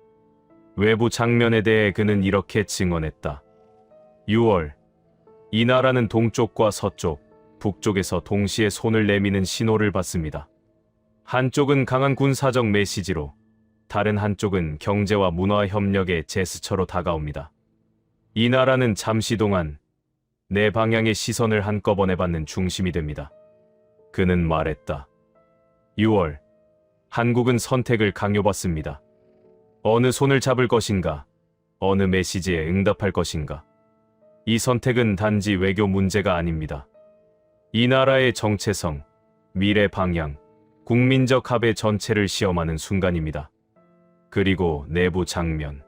외부 장면에 대해 그는 이렇게 증언했다. 6월, 이 나라는 동쪽과 서쪽, 북쪽에서 동시에 손을 내미는 신호를 받습니다. 한쪽은 강한 군사적 메시지로, 다른 한쪽은 경제와 문화 협력의 제스처로 다가옵니다. 이 나라는 잠시 동안 내 방향의 시선을 한꺼번에 받는 중심이 됩니다. 그는 말했다. 6월, 한국은 선택을 강요받습니다. 어느 손을 잡을 것인가, 어느 메시지에 응답할 것인가. 이 선택은 단지 외교 문제가 아닙니다. 이 나라의 정체성, 미래 방향, 국민적 합의 전체를 시험하는 순간입니다. 그리고 내부 장면.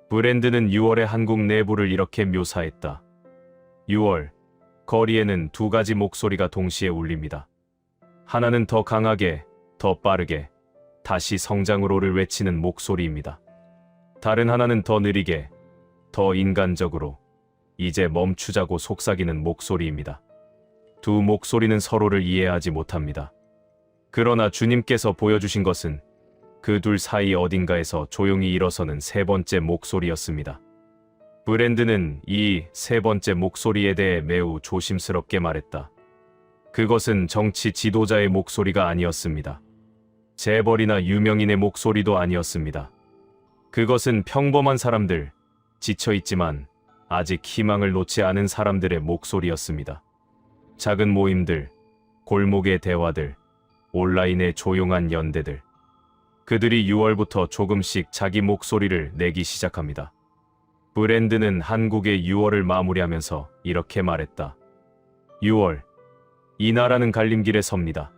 브랜드는 6월의 한국 내부를 이렇게 묘사했다. 6월, 거리에는 두 가지 목소리가 동시에 울립니다. 하나는 더 강하게, 더 빠르게, 다시 성장으로를 외치는 목소리입니다. 다른 하나는 더 느리게, 더 인간적으로, 이제 멈추자고 속삭이는 목소리입니다. 두 목소리는 서로를 이해하지 못합니다. 그러나 주님께서 보여주신 것은 그 둘 사이 어딘가에서 조용히 일어서는 세 번째 목소리였습니다. 브랜드는 이 세 번째 목소리에 대해 매우 조심스럽게 말했다. 그것은 정치 지도자의 목소리가 아니었습니다. 재벌이나 유명인의 목소리도 아니었습니다. 그것은 평범한 사람들, 지쳐있지만 아직 희망을 놓지 않은 사람들의 목소리였습니다. 작은 모임들, 골목의 대화들, 온라인의 조용한 연대들. 그들이 6월부터 조금씩 자기 목소리를 내기 시작합니다. 브랜드는 한국의 6월을 마무리하면서 이렇게 말했다. 6월, 이 나라는 갈림길에 섭니다.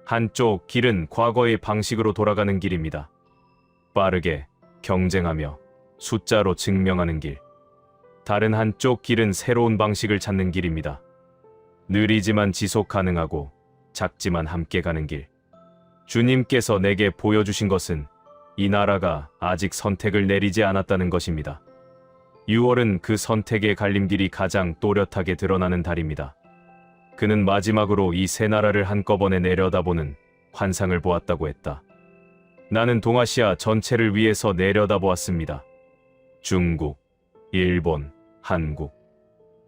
한쪽 길은 과거의 방식으로 돌아가는 길입니다. 빠르게, 경쟁하며, 숫자로 증명하는 길. 다른 한쪽 길은 새로운 방식을 찾는 길입니다. 느리지만 지속 가능하고, 작지만 함께 가는 길. 주님께서 내게 보여주신 것은 이 나라가 아직 선택을 내리지 않았다는 것입니다. 6월은 그 선택의 갈림길이 가장 또렷하게 드러나는 달입니다. 그는 마지막으로 이 세 나라를 한꺼번에 내려다보는 환상을 보았다고 했다. 나는 동아시아 전체를 위해서 내려다보았습니다. 중국, 일본, 한국.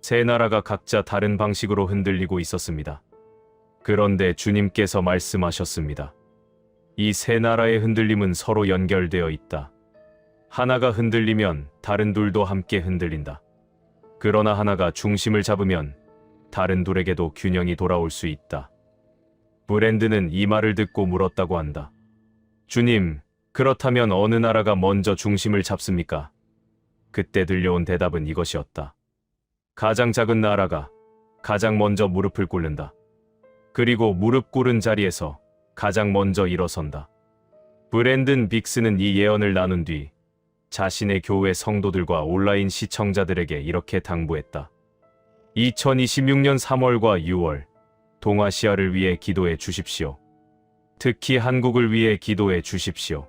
세 나라가 각자 다른 방식으로 흔들리고 있었습니다. 그런데 주님께서 말씀하셨습니다. 이 세 나라의 흔들림은 서로 연결되어 있다. 하나가 흔들리면 다른 둘도 함께 흔들린다. 그러나 하나가 중심을 잡으면 다른 둘에게도 균형이 돌아올 수 있다. 브랜드는 이 말을 듣고 물었다고 한다. 주님, 그렇다면 어느 나라가 먼저 중심을 잡습니까? 그때 들려온 대답은 이것이었다. 가장 작은 나라가 가장 먼저 무릎을 꿇는다. 그리고 무릎 꿇은 자리에서 가장 먼저 일어선다. 브랜든 빅스는 이 예언을 나눈 뒤 자신의 교회 성도들과 온라인 시청자들에게 이렇게 당부했다. 2026년 3월과 6월, 동아시아를 위해 기도해 주십시오. 특히 한국을 위해 기도해 주십시오.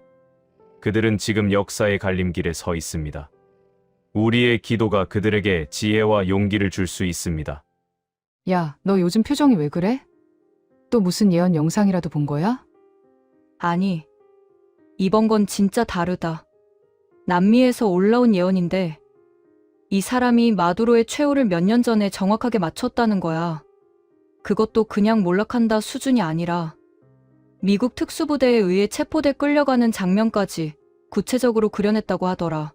그들은 지금 역사의 갈림길에 서 있습니다. 우리의 기도가 그들에게 지혜와 용기를 줄 수 있습니다. 야, 너 요즘 표정이 왜 그래? 또 무슨 예언 영상이라도 본 거야? 아니, 이번 건 진짜 다르다. 남미에서 올라온 예언인데 이 사람이 마두로의 최후를 몇 년 전에 정확하게 맞췄다는 거야. 그것도 그냥 몰락한다 수준이 아니라 미국 특수부대에 의해 체포돼 끌려가는 장면까지 구체적으로 그려냈다고 하더라.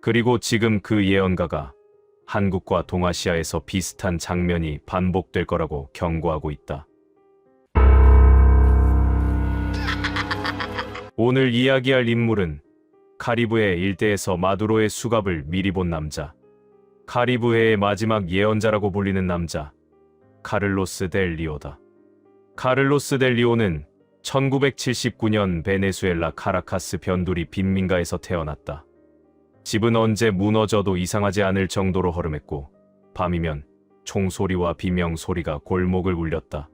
그리고 지금 그 예언가가 한국과 동아시아에서 비슷한 장면이 반복될 거라고 경고하고 있다. 오늘 이야기할 인물은 카리브해 일대에서 마두로의 수갑을 미리 본 남자, 카리브해의 마지막 예언자라고 불리는 남자, 카를로스 델 리오다. 카를로스 델 리오는 1979년 베네수엘라 카라카스 변두리 빈민가에서 태어났다. 집은 언제 무너져도 이상하지 않을 정도로 허름했고 밤이면 총소리와 비명소리가 골목을 울렸다.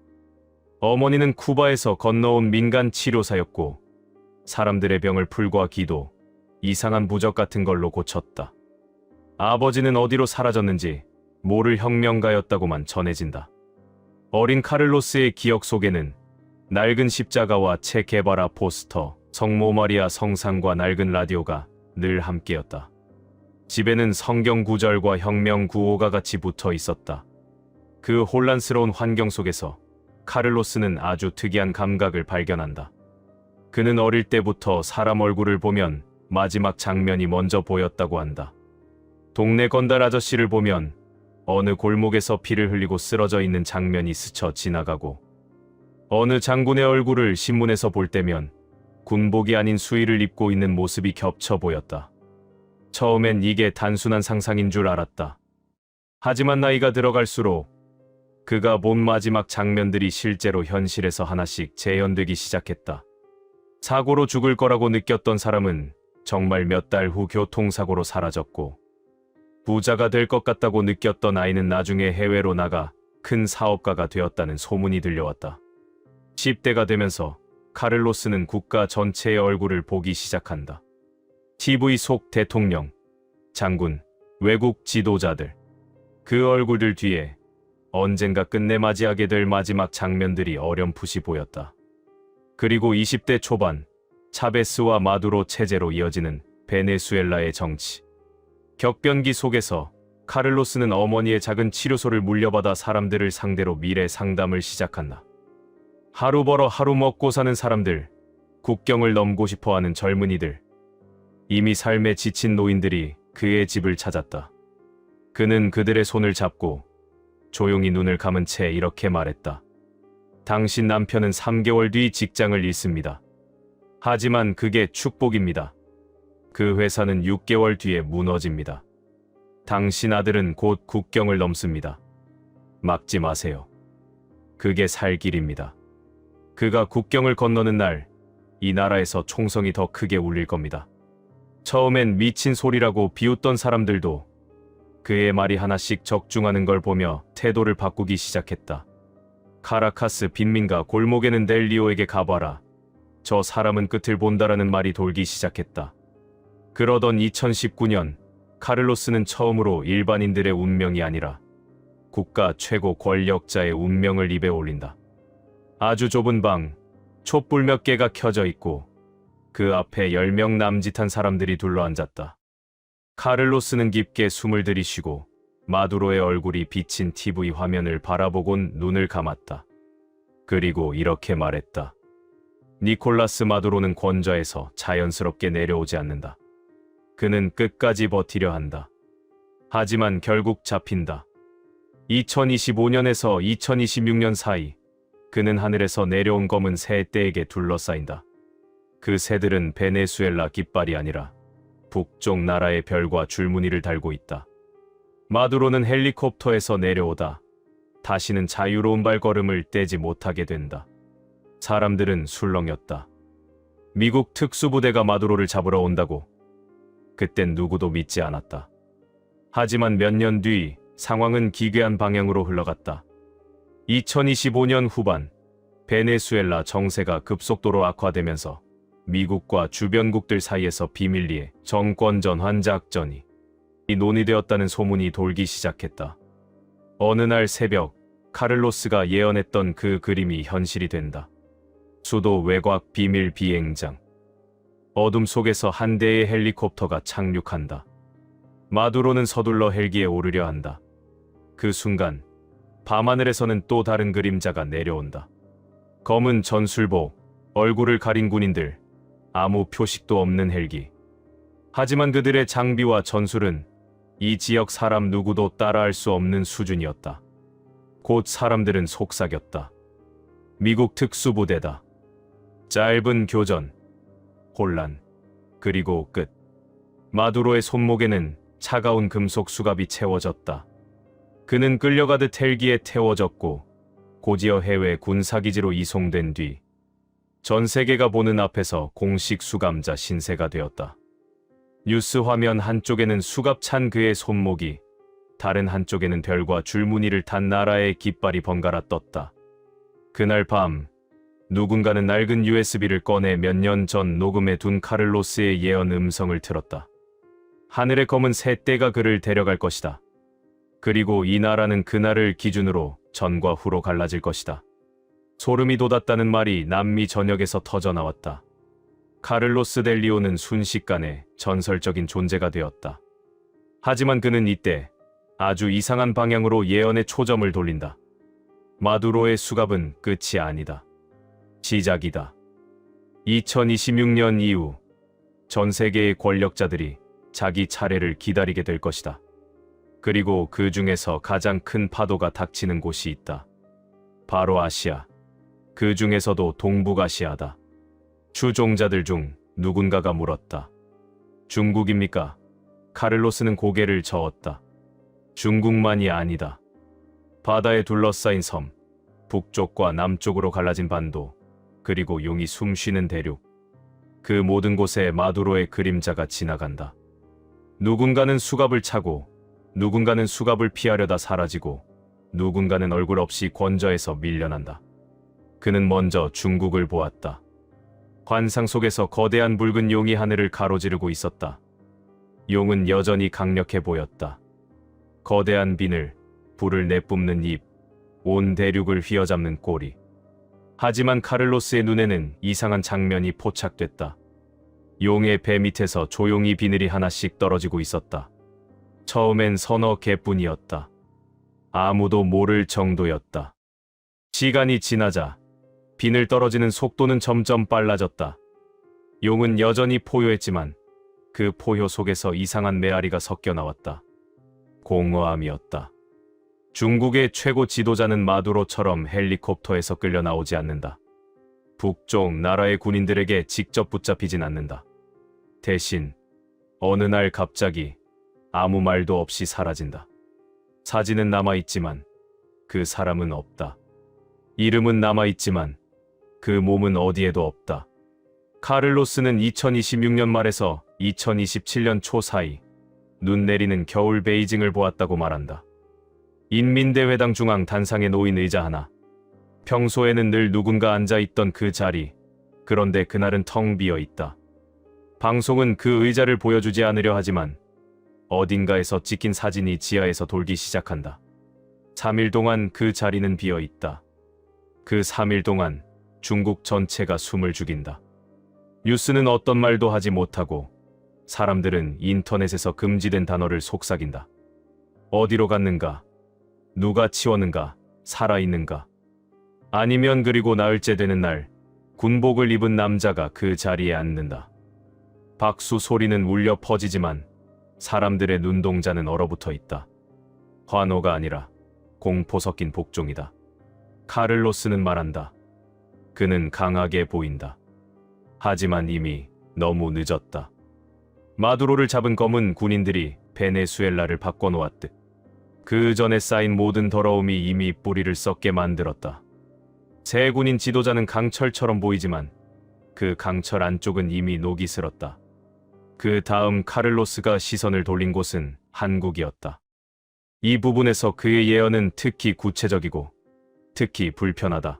어머니는 쿠바에서 건너온 민간 치료사였고 사람들의 병을 풀과 기도, 이상한 부적 같은 걸로 고쳤다. 아버지는 어디로 사라졌는지 모를 혁명가였다고만 전해진다. 어린 카를로스의 기억 속에는 낡은 십자가와 체 게바라 포스터, 성모 마리아 성상과 낡은 라디오가 늘 함께였다. 집에는 성경 구절과 혁명 구호가 같이 붙어 있었다. 그 혼란스러운 환경 속에서 카를로스는 아주 특이한 감각을 발견한다. 그는 어릴 때부터 사람 얼굴을 보면 마지막 장면이 먼저 보였다고 한다. 동네 건달 아저씨를 보면 어느 골목에서 피를 흘리고 쓰러져 있는 장면이 스쳐 지나가고 어느 장군의 얼굴을 신문에서 볼 때면 군복이 아닌 수의를 입고 있는 모습이 겹쳐 보였다. 처음엔 이게 단순한 상상인 줄 알았다. 하지만 나이가 들어갈수록 그가 본 마지막 장면들이 실제로 현실에서 하나씩 재현되기 시작했다. 사고로 죽을 거라고 느꼈던 사람은 정말 몇 달 후 교통사고로 사라졌고 부자가 될 것 같다고 느꼈던 아이는 나중에 해외로 나가 큰 사업가가 되었다는 소문이 들려왔다. 10대가 되면서 카를로스는 국가 전체의 얼굴을 보기 시작한다. TV 속 대통령, 장군, 외국 지도자들. 그 얼굴들 뒤에 언젠가 끝내 맞이하게 될 마지막 장면들이 어렴풋이 보였다. 그리고 20대 초반, 차베스와 마두로 체제로 이어지는 베네수엘라의 정치. 격변기 속에서 카를로스는 어머니의 작은 치료소를 물려받아 사람들을 상대로 미래 상담을 시작한다. 하루 벌어 하루 먹고 사는 사람들, 국경을 넘고 싶어하는 젊은이들, 이미 삶에 지친 노인들이 그의 집을 찾았다. 그는 그들의 손을 잡고 조용히 눈을 감은 채 이렇게 말했다. 당신 남편은 3개월 뒤 직장을 잃습니다. 하지만 그게 축복입니다. 그 회사는 6개월 뒤에 무너집니다. 당신 아들은 곧 국경을 넘습니다. 막지 마세요. 그게 살 길입니다. 그가 국경을 건너는 날, 이 나라에서 총성이 더 크게 울릴 겁니다. 처음엔 미친 소리라고 비웃던 사람들도 그의 말이 하나씩 적중하는 걸 보며 태도를 바꾸기 시작했다. 카라카스 빈민가 골목에는 델 리오에게 가봐라. 저 사람은 끝을 본다라는 말이 돌기 시작했다. 그러던 2019년, 카를로스는 처음으로 일반인들의 운명이 아니라 국가 최고 권력자의 운명을 입에 올린다. 아주 좁은 방, 촛불 몇 개가 켜져 있고 그 앞에 10명 남짓한 사람들이 둘러앉았다. 카를로스는 깊게 숨을 들이쉬고 마두로의 얼굴이 비친 TV 화면을 바라보곤 눈을 감았다. 그리고 이렇게 말했다. 니콜라스 마두로는 권좌에서 자연스럽게 내려오지 않는다. 그는 끝까지 버티려 한다. 하지만 결국 잡힌다. 2025년에서 2026년 사이 그는 하늘에서 내려온 검은 새 떼에게 둘러싸인다. 그 새들은 베네수엘라 깃발이 아니라 북쪽 나라의 별과 줄무늬를 달고 있다. 마두로는 헬리콥터에서 내려오다 다시는 자유로운 발걸음을 떼지 못하게 된다. 사람들은 술렁였다. 미국 특수부대가 마두로를 잡으러 온다고. 그땐 누구도 믿지 않았다. 하지만 몇 년 뒤 상황은 기괴한 방향으로 흘러갔다. 2025년 후반, 베네수엘라 정세가 급속도로 악화되면서 미국과 주변국들 사이에서 비밀리에 정권 전환 작전이 논의되었다는 소문이 돌기 시작했다. 어느 날 새벽, 카를로스가 예언했던 그 그림이 현실이 된다. 수도 외곽 비밀 비행장. 어둠 속에서 한 대의 헬리콥터가 착륙한다. 마두로는 서둘러 헬기에 오르려 한다. 그 순간 밤하늘에서는 또 다른 그림자가 내려온다. 검은 전술복, 얼굴을 가린 군인들, 아무 표식도 없는 헬기. 하지만 그들의 장비와 전술은 이 지역 사람 누구도 따라할 수 없는 수준이었다. 곧 사람들은 속삭였다. 미국 특수부대다. 짧은 교전, 혼란, 그리고 끝. 마두로의 손목에는 차가운 금속 수갑이 채워졌다. 그는 끌려가듯 헬기에 태워졌고 고지어 해외 군사기지로 이송된 뒤 전 세계가 보는 앞에서 공식 수감자 신세가 되었다. 뉴스 화면 한쪽에는 수갑 찬 그의 손목이, 다른 한쪽에는 별과 줄무늬를 단 나라의 깃발이 번갈아 떴다. 그날 밤 누군가는 낡은 USB를 꺼내 몇 년 전 녹음해 둔 카를로스의 예언 음성을 틀었다. 하늘의 검은 새 떼가 그를 데려갈 것이다. 그리고 이 나라는 그날을 기준으로 전과 후로 갈라질 것이다. 소름이 돋았다는 말이 남미 전역에서 터져나왔다. 카를로스 델리오는 순식간에 전설적인 존재가 되었다. 하지만 그는 이때 아주 이상한 방향으로 예언의 초점을 돌린다. 마두로의 수갑은 끝이 아니다. 시작이다. 2026년 이후 전 세계의 권력자들이 자기 차례를 기다리게 될 것이다. 그리고 그 중에서 가장 큰 파도가 닥치는 곳이 있다. 바로 아시아. 그 중에서도 동북아시아다. 추종자들 중 누군가가 물었다. 중국입니까? 카를로스는 고개를 저었다. 중국만이 아니다. 바다에 둘러싸인 섬, 북쪽과 남쪽으로 갈라진 반도, 그리고 용이 숨쉬는 대륙. 그 모든 곳에 마두로의 그림자가 지나간다. 누군가는 수갑을 차고, 누군가는 수갑을 피하려다 사라지고, 누군가는 얼굴 없이 권저에서 밀려난다. 그는 먼저 중국을 보았다. 환상 속에서 거대한 붉은 용이 하늘을 가로지르고 있었다. 용은 여전히 강력해 보였다. 거대한 비늘, 불을 내뿜는 입, 온 대륙을 휘어잡는 꼬리. 하지만 카를로스의 눈에는 이상한 장면이 포착됐다. 용의 배 밑에서 조용히 비늘이 하나씩 떨어지고 있었다. 처음엔 서너 개뿐이었다. 아무도 모를 정도였다. 시간이 지나자 비늘 떨어지는 속도는 점점 빨라졌다. 용은 여전히 포효했지만 그 포효 속에서 이상한 메아리가 섞여 나왔다. 공허함이었다. 중국의 최고 지도자는 마두로처럼 헬리콥터에서 끌려 나오지 않는다. 북쪽 나라의 군인들에게 직접 붙잡히진 않는다. 대신 어느 날 갑자기 아무 말도 없이 사라진다. 사진은 남아있지만 그 사람은 없다. 이름은 남아있지만 그 몸은 어디에도 없다. 카를로스는 2026년 말에서 2027년 초 사이 눈 내리는 겨울 베이징을 보았다고 말한다. 인민대회당 중앙 단상에 놓인 의자 하나. 평소에는 늘 누군가 앉아있던 그 자리. 그런데 그날은 텅 비어 있다. 방송은 그 의자를 보여주지 않으려 하지만 어딘가에서 찍힌 사진이 지하에서 돌기 시작한다. 3일 동안 그 자리는 비어 있다. 그 3일 동안 중국 전체가 숨을 죽인다. 뉴스는 어떤 말도 하지 못하고 사람들은 인터넷에서 금지된 단어를 속삭인다. 어디로 갔는가? 누가 치웠는가? 살아있는가? 아니면 그리고 나흘째 되는 날 군복을 입은 남자가 그 자리에 앉는다. 박수 소리는 울려 퍼지지만 사람들의 눈동자는 얼어붙어 있다. 환호가 아니라 공포 섞인 복종이다. 카를로스는 말한다. 그는 강하게 보인다. 하지만 이미 너무 늦었다. 마두로를 잡은 검은 군인들이 베네수엘라를 바꿔놓았듯 그 전에 쌓인 모든 더러움이 이미 뿌리를 썩게 만들었다. 새 군인 지도자는 강철처럼 보이지만 그 강철 안쪽은 이미 녹이 슬었다. 그 다음 카를로스가 시선을 돌린 곳은 한국이었다. 이 부분에서 그의 예언은 특히 구체적이고 특히 불편하다.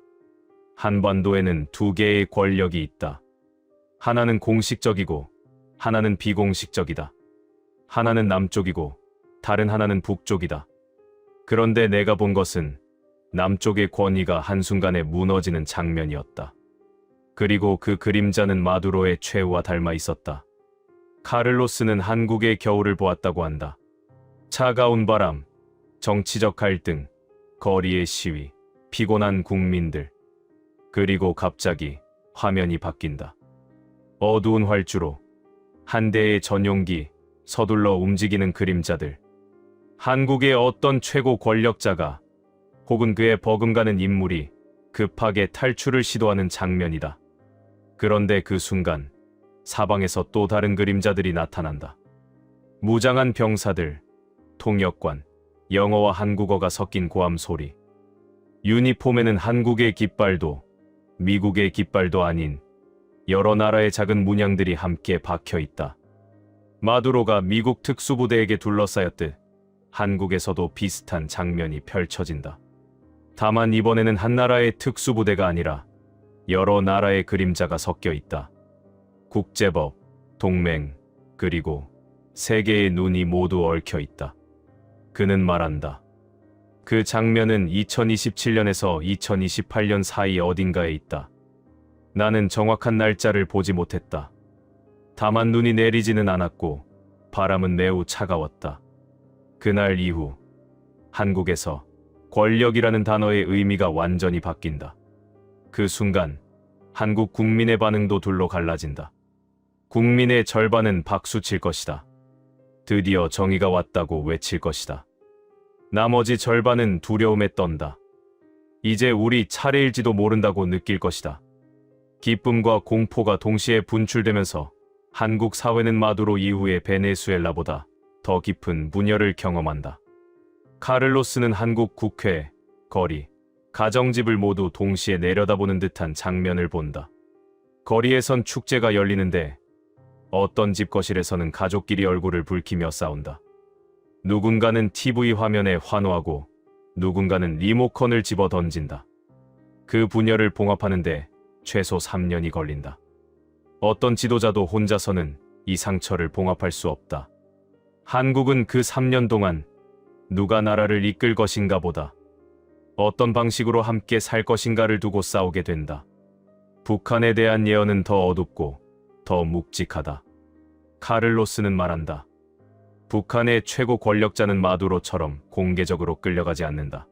한반도에는 두 개의 권력이 있다. 하나는 공식적이고 하나는 비공식적이다. 하나는 남쪽이고 다른 하나는 북쪽이다. 그런데 내가 본 것은 남쪽의 권위가 한순간에 무너지는 장면이었다. 그리고 그 그림자는 마두로의 최후와 닮아 있었다. 카를로스는 한국의 겨울을 보았다고 한다. 차가운 바람, 정치적 갈등, 거리의 시위, 피곤한 국민들. 그리고 갑자기 화면이 바뀐다. 어두운 활주로, 한 대의 전용기, 서둘러 움직이는 그림자들. 한국의 어떤 최고 권력자가 혹은 그의 버금가는 인물이 급하게 탈출을 시도하는 장면이다. 그런데 그 순간 사방에서 또 다른 그림자들이 나타난다. 무장한 병사들, 통역관, 영어와 한국어가 섞인 고함 소리. 유니폼에는 한국의 깃발도 미국의 깃발도 아닌 여러 나라의 작은 문양들이 함께 박혀 있다. 마두로가 미국 특수부대에게 둘러싸였듯 한국에서도 비슷한 장면이 펼쳐진다. 다만 이번에는 한 나라의 특수부대가 아니라 여러 나라의 그림자가 섞여 있다. 국제법, 동맹, 그리고 세계의 눈이 모두 얽혀 있다. 그는 말한다. 그 장면은 2027년에서 2028년 사이 어딘가에 있다. 나는 정확한 날짜를 보지 못했다. 다만 눈이 내리지는 않았고 바람은 매우 차가웠다. 그날 이후 한국에서 권력이라는 단어의 의미가 완전히 바뀐다. 그 순간 한국 국민의 반응도 둘로 갈라진다. 국민의 절반은 박수칠 것이다. 드디어 정의가 왔다고 외칠 것이다. 나머지 절반은 두려움에 떤다. 이제 우리 차례일지도 모른다고 느낄 것이다. 기쁨과 공포가 동시에 분출되면서 한국 사회는 마두로 이후의 베네수엘라보다 더 깊은 분열을 경험한다. 카를로스는 한국 국회, 거리, 가정집을 모두 동시에 내려다보는 듯한 장면을 본다. 거리에선 축제가 열리는데 어떤 집 거실에서는 가족끼리 얼굴을 붉히며 싸운다. 누군가는 TV 화면에 환호하고 누군가는 리모컨을 집어 던진다. 그 분열을 봉합하는데 최소 3년이 걸린다. 어떤 지도자도 혼자서는 이 상처를 봉합할 수 없다. 한국은 그 3년 동안 누가 나라를 이끌 것인가 보다 어떤 방식으로 함께 살 것인가를 두고 싸우게 된다. 북한에 대한 예언은 더 어둡고 더 묵직하다. 카를로스는 말한다. 북한의 최고 권력자는 마두로처럼 공개적으로 끌려가지 않는다.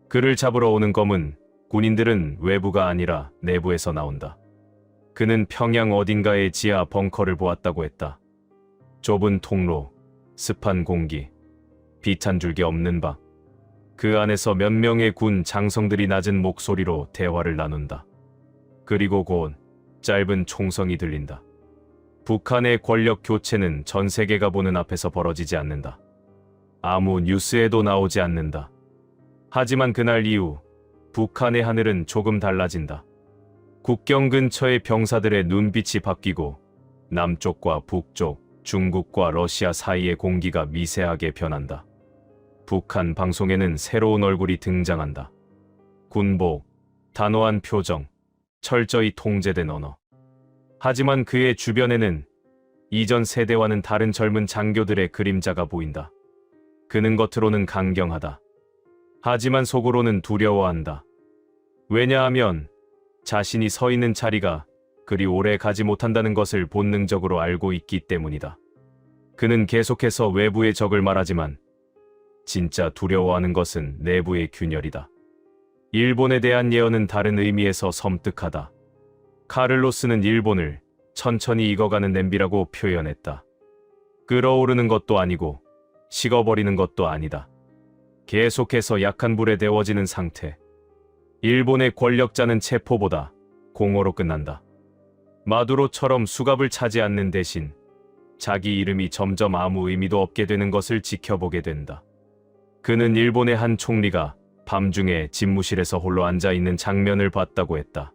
그를 잡으러 오는 검은 군인들은 외부가 아니라 내부에서 나온다. 그는 평양 어딘가의 지하 벙커를 보았다고 했다. 좁은 통로, 습한 공기, 빛 한 줄기 없는 방. 그 안에서 몇 명의 군 장성들이 낮은 목소리로 대화를 나눈다. 그리고 곧 짧은 총성이 들린다. 북한의 권력 교체는 전 세계가 보는 앞에서 벌어지지 않는다. 아무 뉴스에도 나오지 않는다. 하지만 그날 이후 북한의 하늘은 조금 달라진다. 국경 근처의 병사들의 눈빛이 바뀌고 남쪽과 북쪽, 중국과 러시아 사이의 공기가 미세하게 변한다. 북한 방송에는 새로운 얼굴이 등장한다. 군복, 단호한 표정, 철저히 통제된 언어. 하지만 그의 주변에는 이전 세대와는 다른 젊은 장교들의 그림자가 보인다. 그는 겉으로는 강경하다. 하지만 속으로는 두려워한다. 왜냐하면 자신이 서 있는 자리가 그리 오래 가지 못한다는 것을 본능적으로 알고 있기 때문이다. 그는 계속해서 외부의 적을 말하지만 진짜 두려워하는 것은 내부의 균열이다. 일본에 대한 예언은 다른 의미에서 섬뜩하다. 카를로스는 일본을 천천히 익어가는 냄비라고 표현했다. 끓어오르는 것도 아니고 식어버리는 것도 아니다. 계속해서 약한 불에 데워지는 상태. 일본의 권력자는 체포보다 공허로 끝난다. 마두로처럼 수갑을 차지 않는 대신 자기 이름이 점점 아무 의미도 없게 되는 것을 지켜보게 된다. 그는 일본의 한 총리가 밤중에 집무실에서 홀로 앉아있는 장면을 봤다고 했다.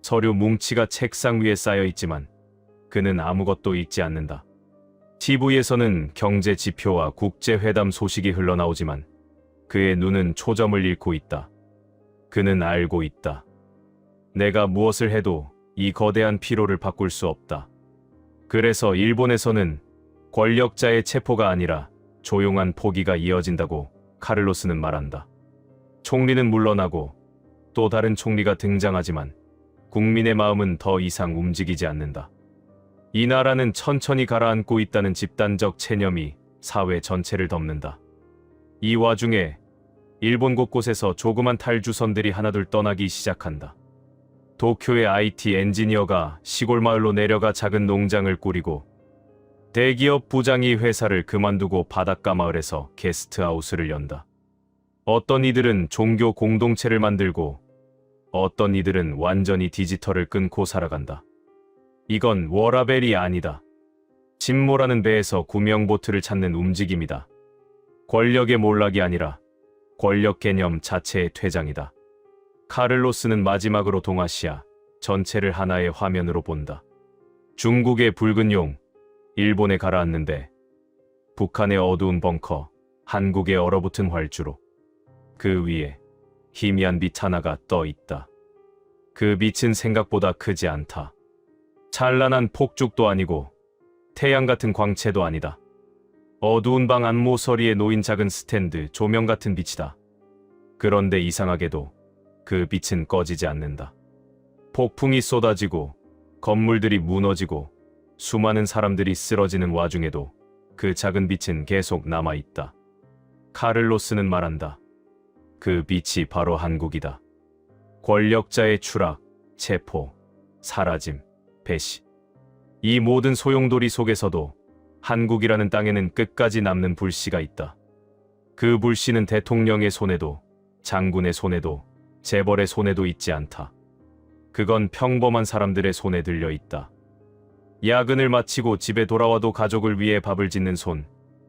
서류 뭉치가 책상 위에 쌓여 있지만 그는 아무것도 읽지 않는다. TV에서는 경제 지표와 국제회담 소식이 흘러나오지만 그의 눈은 초점을 잃고 있다. 그는 알고 있다. 내가 무엇을 해도 이 거대한 피로를 바꿀 수 없다. 그래서 일본에서는 권력자의 체포가 아니라 조용한 포기가 이어진다고 카를로스는 말한다. 총리는 물러나고 또 다른 총리가 등장하지만 국민의 마음은 더 이상 움직이지 않는다. 이 나라는 천천히 가라앉고 있다는 집단적 체념이 사회 전체를 덮는다. 이 와중에 일본 곳곳에서 조그만 탈주선들이 하나둘 떠나기 시작한다. 도쿄의 IT 엔지니어가 시골 마을로 내려가 작은 농장을 꾸리고, 대기업 부장이 회사를 그만두고 바닷가 마을에서 게스트하우스를 연다. 어떤 이들은 종교 공동체를 만들고, 어떤 이들은 완전히 디지털을 끊고 살아간다. 이건 워라벨이 아니다. 진모라는 배에서 구명보트를 찾는 움직임이다. 권력의 몰락이 아니라 권력 개념 자체의 퇴장이다. 카를로스는 마지막으로 동아시아 전체를 하나의 화면으로 본다. 중국의 붉은 용, 일본에 가라앉는데, 북한의 어두운 벙커, 한국의 얼어붙은 활주로. 그 위에 희미한 빛 하나가 떠 있다. 그 빛은 생각보다 크지 않다. 찬란한 폭죽도 아니고 태양 같은 광채도 아니다. 어두운 방 안모서리에 놓인 작은 스탠드 조명 같은 빛이다. 그런데 이상하게도 그 빛은 꺼지지 않는다. 폭풍이 쏟아지고 건물들이 무너지고 수많은 사람들이 쓰러지는 와중에도 그 작은 빛은 계속 남아있다. 카를로스는 말한다. 그 빛이 바로 한국이다. 권력자의 추락, 체포, 사라짐, 배시. 이 모든 소용돌이 속에서도 한국이라는 땅에는 끝까지 남는 불씨가 있다. 그 불씨는 대통령의 손에도, 장군의 손에도, 재벌의 손에도 있지 않다. 그건 평범한 사람들의 손에 들려 있다. 야근을 마치고 집에 돌아와도 가족을 위해 밥을 짓는 손,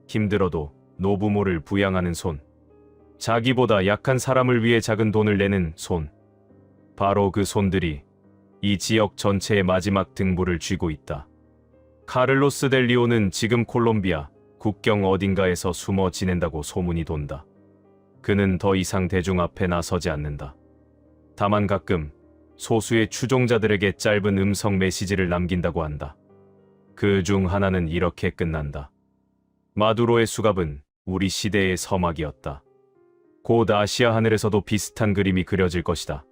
힘들어도 노부모를 부양하는 손, 자기보다 약한 사람을 위해 작은 돈을 내는 손. 바로 그 손들이 이 지역 전체의 마지막 등불을 쥐고 있다. 카를로스 델 리오는 지금 콜롬비아 국경 어딘가에서 숨어 지낸다고 소문이 돈다. 그는 더 이상 대중 앞에 나서지 않는다. 다만 가끔 소수의 추종자들에게 짧은 음성 메시지를 남긴다고 한다. 그 중 하나는 이렇게 끝난다. 마두로의 수갑은 우리 시대의 서막이었다. 곧 아시아 하늘에서도 비슷한 그림이 그려질 것이다.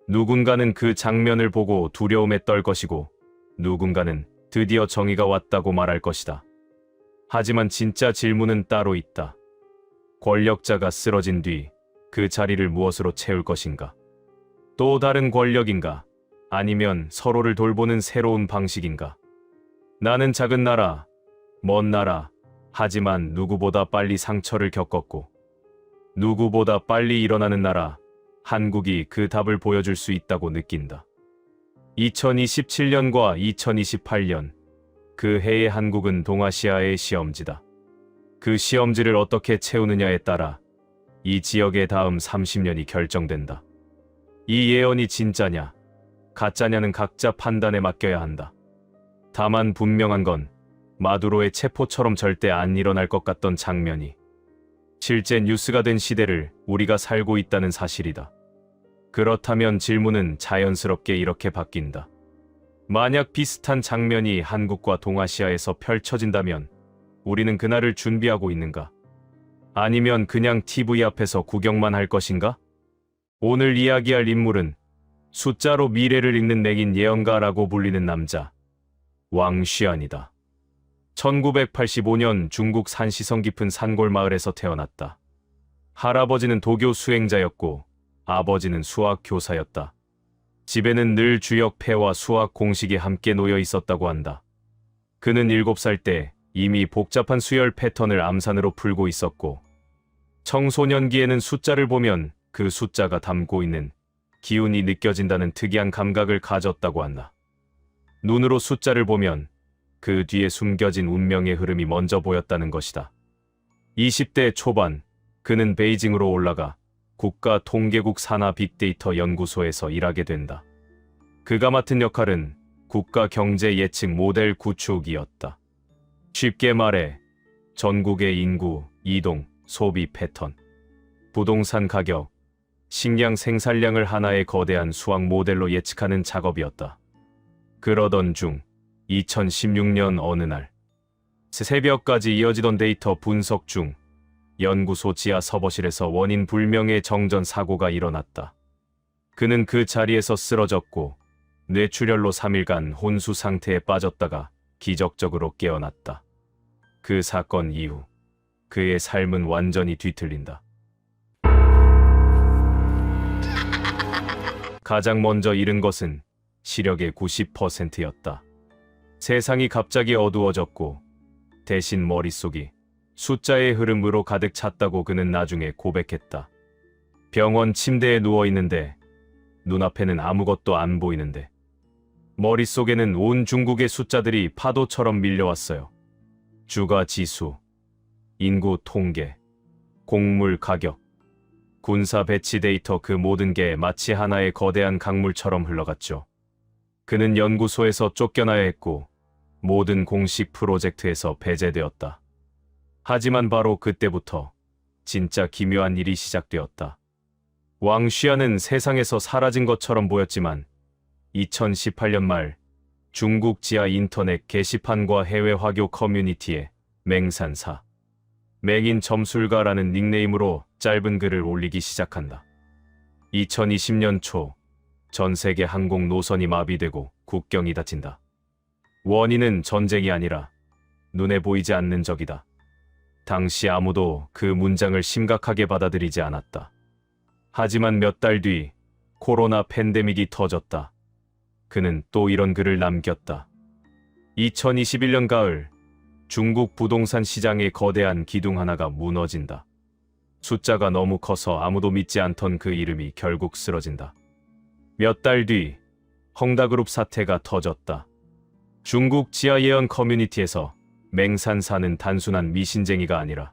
누군가는 그 장면을 보고 두려움에 떨 것이고, 누군가는 드디어 정의가 왔다고 말할 것이다. 하지만 진짜 질문은 따로 있다. 권력자가 쓰러진 뒤 그 자리를 무엇으로 채울 것인가? 또 다른 권력인가? 아니면 서로를 돌보는 새로운 방식인가? 나는 작은 나라, 먼 나라, 하지만 누구보다 빨리 상처를 겪었고, 누구보다 빨리 일어나는 나라, 한국이 그 답을 보여줄 수 있다고 느낀다. 2027년과 2028년, 그 해의 한국은 동아시아의 시험지다. 그 시험지를 어떻게 채우느냐에 따라 이 지역의 다음 30년이 결정된다. 이 예언이 진짜냐, 가짜냐는 각자 판단에 맡겨야 한다. 다만 분명한 건 마두로의 체포처럼 절대 안 일어날 것 같던 장면이 실제 뉴스가 된 시대를 우리가 살고 있다는 사실이다. 그렇다면 질문은 자연스럽게 이렇게 바뀐다. 만약 비슷한 장면이 한국과 동아시아에서 펼쳐진다면 우리는 그날을 준비하고 있는가? 아니면 그냥 TV 앞에서 구경만 할 것인가? 오늘 이야기할 인물은 숫자로 미래를 읽는 맥인 예언가라고 불리는 남자, 왕쉬안이다. 1985년 중국 산시성 깊은 산골 마을에서 태어났다. 할아버지는 도교 수행자였고 아버지는 수학 교사였다. 집에는 늘 주역 패와 수학 공식이 함께 놓여 있었다고 한다. 그는 7살 때 이미 복잡한 수열 패턴을 암산으로 풀고 있었고, 청소년기에는 숫자를 보면 그 숫자가 담고 있는 기운이 느껴진다는 특이한 감각을 가졌다고 한다. 눈으로 숫자를 보면 그 뒤에 숨겨진 운명의 흐름이 먼저 보였다는 것이다. 20대 초반, 그는 베이징으로 올라가 국가통계국 산하 빅데이터 연구소에서 일하게 된다. 그가 맡은 역할은 국가 경제 예측 모델 구축이었다. 쉽게 말해 전국의 인구, 이동, 소비 패턴, 부동산 가격, 식량 생산량을 하나의 거대한 수학 모델로 예측하는 작업이었다. 그러던 중 2016년 어느 날 새벽까지 이어지던 데이터 분석 중 연구소 지하 서버실에서 원인 불명의 정전 사고가 일어났다. 그는 그 자리에서 쓰러졌고 뇌출혈로 3일간 혼수 상태에 빠졌다가 기적적으로 깨어났다. 그 사건 이후 그의 삶은 완전히 뒤틀린다. 가장 먼저 잃은 것은 시력의 90%였다. 세상이 갑자기 어두워졌고 대신 머릿속이 숫자의 흐름으로 가득 찼다고 그는 나중에 고백했다. 병원 침대에 누워 있는데 눈앞에는 아무것도 안 보이는데 머릿속에는 온 중국의 숫자들이 파도처럼 밀려왔어요. 주가 지수, 인구 통계, 곡물 가격, 군사 배치 데이터, 그 모든 게 마치 하나의 거대한 강물처럼 흘러갔죠. 그는 연구소에서 쫓겨나야 했고 모든 공식 프로젝트에서 배제되었다. 하지만 바로 그때부터 진짜 기묘한 일이 시작되었다. 왕 쉬야는 세상에서 사라진 것처럼 보였지만 2018년 말 중국 지하 인터넷 게시판과 해외 화교 커뮤니티에 맹산사, 맹인 점술가라는 닉네임으로 짧은 글을 올리기 시작한다. 2020년 초 전 세계 항공 노선이 마비되고 국경이 닫힌다. 원인은 전쟁이 아니라 눈에 보이지 않는 적이다. 당시 아무도 그 문장을 심각하게 받아들이지 않았다. 하지만 몇 달 뒤 코로나 팬데믹이 터졌다. 그는 또 이런 글을 남겼다. 2021년 가을 중국 부동산 시장의 거대한 기둥 하나가 무너진다. 숫자가 너무 커서 아무도 믿지 않던 그 이름이 결국 쓰러진다. 몇 달 뒤 헝다그룹 사태가 터졌다. 중국 지하 예언 커뮤니티에서 맹산사는 단순한 미신쟁이가 아니라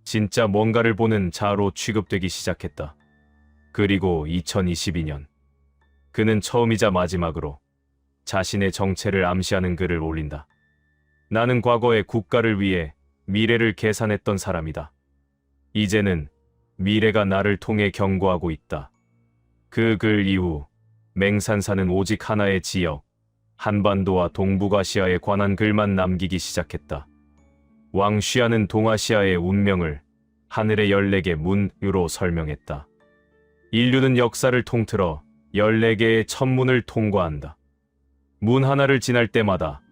진짜 뭔가를 보는 자로 취급되기 시작했다. 그리고 2022년 그는 처음이자 마지막으로 자신의 정체를 암시하는 글을 올린다. 나는 과거에 국가를 위해 미래를 계산했던 사람이다. 이제는 미래가 나를 통해 경고하고 있다. 그 글 이후 맹산사는 오직 하나의 지역, 한반도와 동북아시아에 관한 글만 남기기 시작했다. 왕 쉬야는 동아시아의 운명을 하늘의 14개 문으로 설명했다. 인류는 역사를 통틀어 14개의 천문을 통과한다. 문 하나를 지날 때마다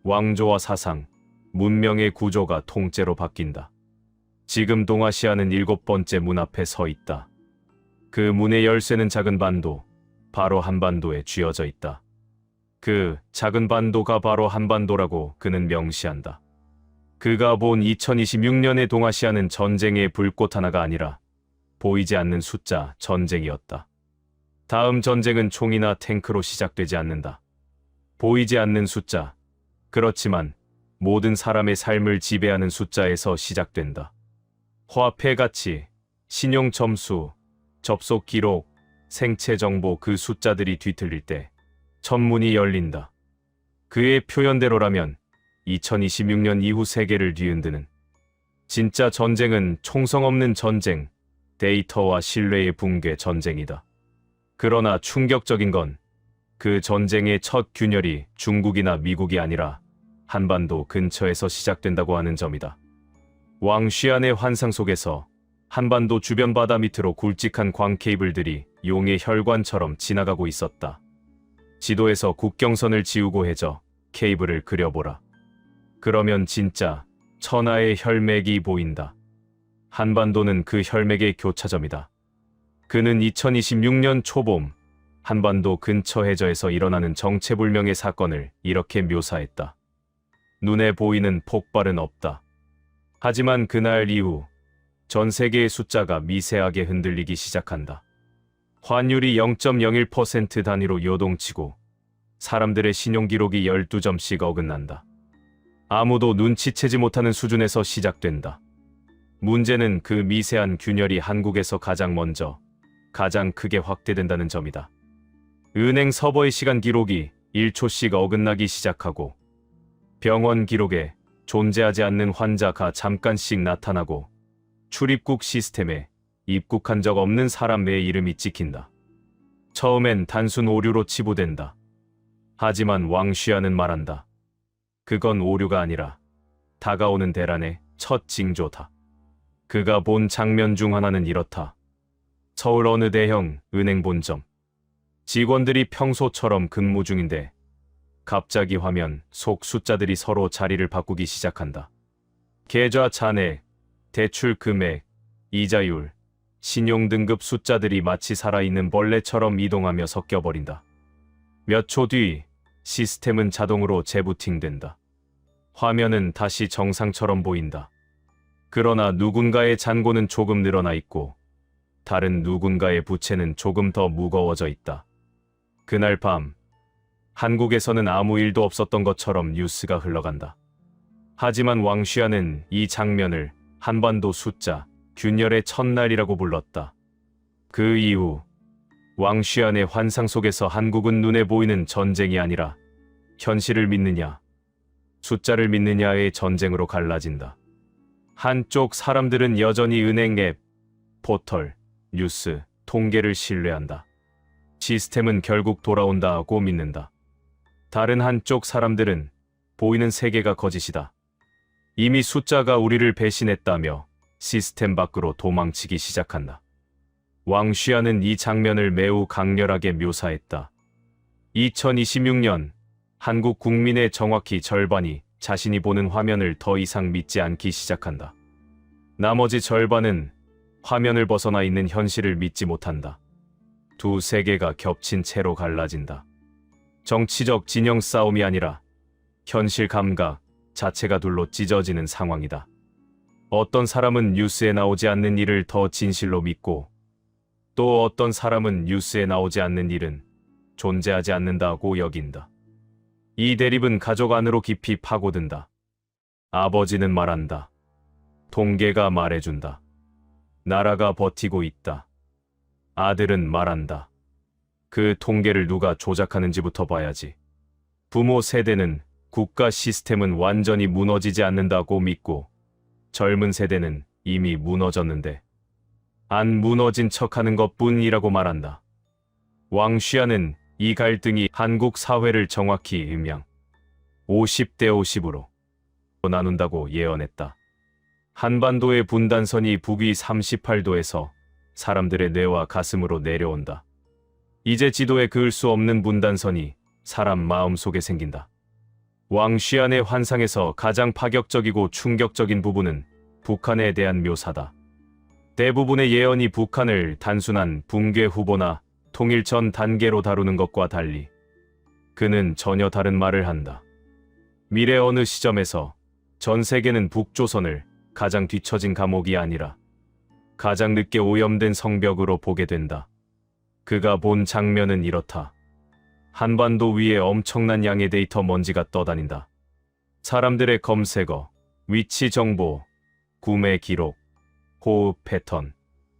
왕조와 사상, 문명의 구조가 통째로 바뀐다. 지금 동아시아는 7번째 문 앞에 서 있다. 그 문의 열쇠는 작은 반도, 바로 한반도에 쥐어져 있다. 그 작은 반도가 바로 한반도라고 그는 명시한다. 그가 본 2026년의 동아시아는 전쟁의 불꽃 하나가 아니라 보이지 않는 숫자 전쟁이었다. 다음 전쟁은 총이나 탱크로 시작되지 않는다. 보이지 않는 숫자, 그렇지만 모든 사람의 삶을 지배하는 숫자에서 시작된다. 화폐 가치, 신용 점수, 접속 기록, 생체 정보, 그 숫자들이 뒤틀릴 때 천문이 열린다. 그의 표현대로라면 2026년 이후 세계를 뒤흔드는 진짜 전쟁은 총성 없는 전쟁, 데이터와 신뢰의 붕괴 전쟁이다. 그러나 충격적인 건 그 전쟁의 첫 균열이 중국이나 미국이 아니라 한반도 근처에서 시작된다고 하는 점이다. 왕 쉬야의 환상 속에서 한반도 주변 바다 밑으로 굵직한 광 케이블들이 용의 혈관처럼 지나가고 있었다. 지도에서 국경선을 지우고 해저 케이블을 그려보라. 그러면 진짜 천하의 혈맥이 보인다. 한반도는 그 혈맥의 교차점이다. 그는 2026년 초봄 한반도 근처 해저에서 일어나는 정체불명의 사건을 이렇게 묘사했다. 눈에 보이는 폭발은 없다. 하지만 그날 이후 전 세계의 숫자가 미세하게 흔들리기 시작한다. 환율이 0.01% 단위로 요동치고 사람들의 신용기록이 12점씩 어긋난다. 아무도 눈치채지 못하는 수준에서 시작된다. 문제는 그 미세한 균열이 한국에서 가장 먼저, 가장 크게 확대된다는 점이다. 은행 서버의 시간 기록이 1초씩 어긋나기 시작하고 병원 기록에 존재하지 않는 환자가 잠깐씩 나타나고 출입국 시스템에 입국한 적 없는 사람의 이름이 찍힌다. 처음엔 단순 오류로 치부된다. 하지만 왕 쉬야는 말한다. 그건 오류가 아니라 다가오는 대란의 첫 징조다. 그가 본 장면 중 하나는 이렇다. 서울 어느 대형 은행 본점. 직원들이 평소처럼 근무 중인데 갑자기 화면 속 숫자들이 서로 자리를 바꾸기 시작한다. 계좌 잔액, 대출 금액, 이자율, 신용 등급 숫자들이 마치 살아있는 벌레처럼 이동하며 섞여버린다. 몇 초 뒤 시스템은 자동으로 재부팅된다. 화면은 다시 정상처럼 보인다. 그러나 누군가의 잔고는 조금 늘어나 있고 다른 누군가의 부채는 조금 더 무거워져 있다. 그날 밤 한국에서는 아무 일도 없었던 것처럼 뉴스가 흘러간다. 하지만 왕쉬아는 이 장면을 한반도 숫자 균열의 첫날이라고 불렀다. 그 이후 왕쉬안의 환상 속에서 한국은 눈에 보이는 전쟁이 아니라 현실을 믿느냐, 숫자를 믿느냐의 전쟁으로 갈라진다. 한쪽 사람들은 여전히 은행 앱, 포털, 뉴스, 통계를 신뢰한다. 시스템은 결국 돌아온다고 믿는다. 다른 한쪽 사람들은 보이는 세계가 거짓이다. 이미 숫자가 우리를 배신했다며 시스템 밖으로 도망치기 시작한다. 왕쉬아는 이 장면을 매우 강렬하게 묘사했다. 2026년 한국 국민의 정확히 절반이 자신이 보는 화면을 더 이상 믿지 않기 시작한다. 나머지 절반은 화면을 벗어나 있는 현실을 믿지 못한다. 두 세계가 겹친 채로 갈라진다. 정치적 진영 싸움이 아니라 현실 감각 자체가 둘로 찢어지는 상황이다. 어떤 사람은 뉴스에 나오지 않는 일을 더 진실로 믿고 또 어떤 사람은 뉴스에 나오지 않는 일은 존재하지 않는다고 여긴다. 이 대립은 가족 안으로 깊이 파고든다. 아버지는 말한다. 통계가 말해준다. 나라가 버티고 있다. 아들은 말한다. 그 통계를 누가 조작하는지부터 봐야지. 부모 세대는 국가 시스템은 완전히 무너지지 않는다고 믿고 젊은 세대는 이미 무너졌는데 안 무너진 척하는 것뿐이라고 말한다. 왕쉬아는 이 갈등이 한국 사회를 정확히 음양 50대 50으로 나눈다고 예언했다. 한반도의 분단선이 북위 38도에서 사람들의 뇌와 가슴으로 내려온다. 이제 지도에 그을 수 없는 분단선이 사람 마음 속에 생긴다. 왕쉬안의 환상에서 가장 파격적이고 충격적인 부분은 북한에 대한 묘사다. 대부분의 예언이 북한을 단순한 붕괴 후보나 통일 전 단계로 다루는 것과 달리 그는 전혀 다른 말을 한다. 미래 어느 시점에서 전 세계는 북조선을 가장 뒤처진 감옥이 아니라 가장 늦게 오염된 성벽으로 보게 된다. 그가 본 장면은 이렇다. 한반도 위에 엄청난 양의 데이터 먼지가 떠다닌다. 사람들의 검색어, 위치 정보, 구매 기록, 호흡 패턴,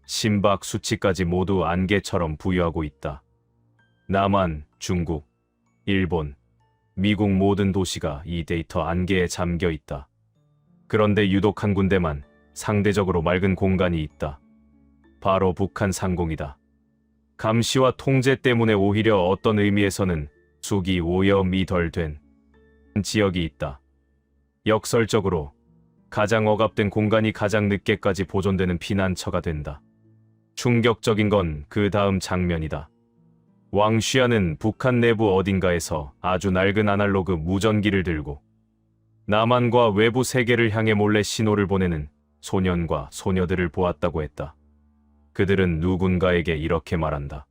심박 수치까지 모두 안개처럼 부유하고 있다. 남한, 중국, 일본, 미국 모든 도시가 이 데이터 안개에 잠겨 있다. 그런데 유독 한 군데만 상대적으로 맑은 공간이 있다. 바로 북한 상공이다. 감시와 통제 때문에 오히려 어떤 의미에서는 숙이 오염이 덜 된 지역이 있다. 역설적으로 가장 억압된 공간이 가장 늦게까지 보존되는 피난처가 된다. 충격적인 건 그 다음 장면이다. 왕쉬아는 북한 내부 어딘가에서 아주 낡은 아날로그 무전기를 들고 남한과 외부 세계를 향해 몰래 신호를 보내는 소년과 소녀들을 보았다고 했다. 그들은 누군가에게 이렇게 말한다.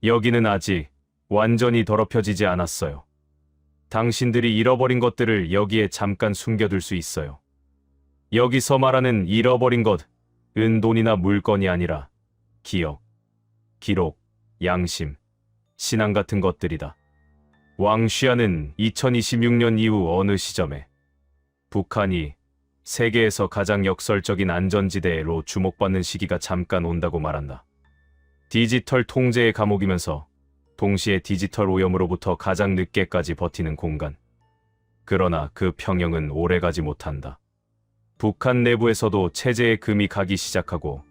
여기는 아직 완전히 더럽혀지지 않았어요. 당신들이 잃어버린 것들을 여기에 잠깐 숨겨둘 수 있어요. 여기서 말하는 잃어버린 것은 돈이나 물건이 아니라 기억, 기록, 양심, 신앙 같은 것들이다. 왕쉬아는 2026년 이후 어느 시점에 북한이 세계에서 가장 역설적인 안전지대로 주목받는 시기가 잠깐 온다고 말한다. 디지털 통제의 감옥이면서 동시에 디지털 오염으로부터 가장 늦게까지 버티는 공간. 그러나 그 평형은 오래가지 못한다. 북한 내부에서도 체제의 금이 가기 시작하고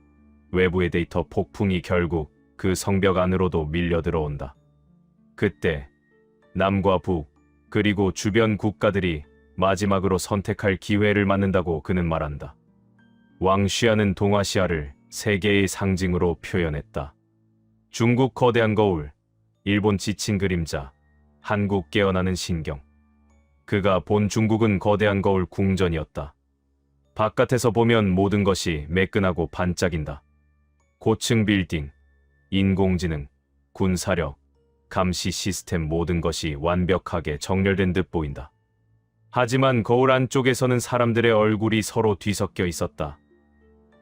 외부의 데이터 폭풍이 결국 그 성벽 안으로도 밀려 들어온다. 그때 남과 북 그리고 주변 국가들이 마지막으로 선택할 기회를 맞는다고 그는 말한다. 왕쉬아는 동아시아를 세계의 상징으로 표현했다. 중국 거대한 거울, 일본 지친 그림자, 한국 깨어나는 신경. 그가 본 중국은 거대한 거울 궁전이었다. 바깥에서 보면 모든 것이 매끈하고 반짝인다. 고층 빌딩, 인공지능, 군사력, 감시 시스템 모든 것이 완벽하게 정렬된 듯 보인다. 하지만 거울 안쪽에서는 사람들의 얼굴이 서로 뒤섞여 있었다.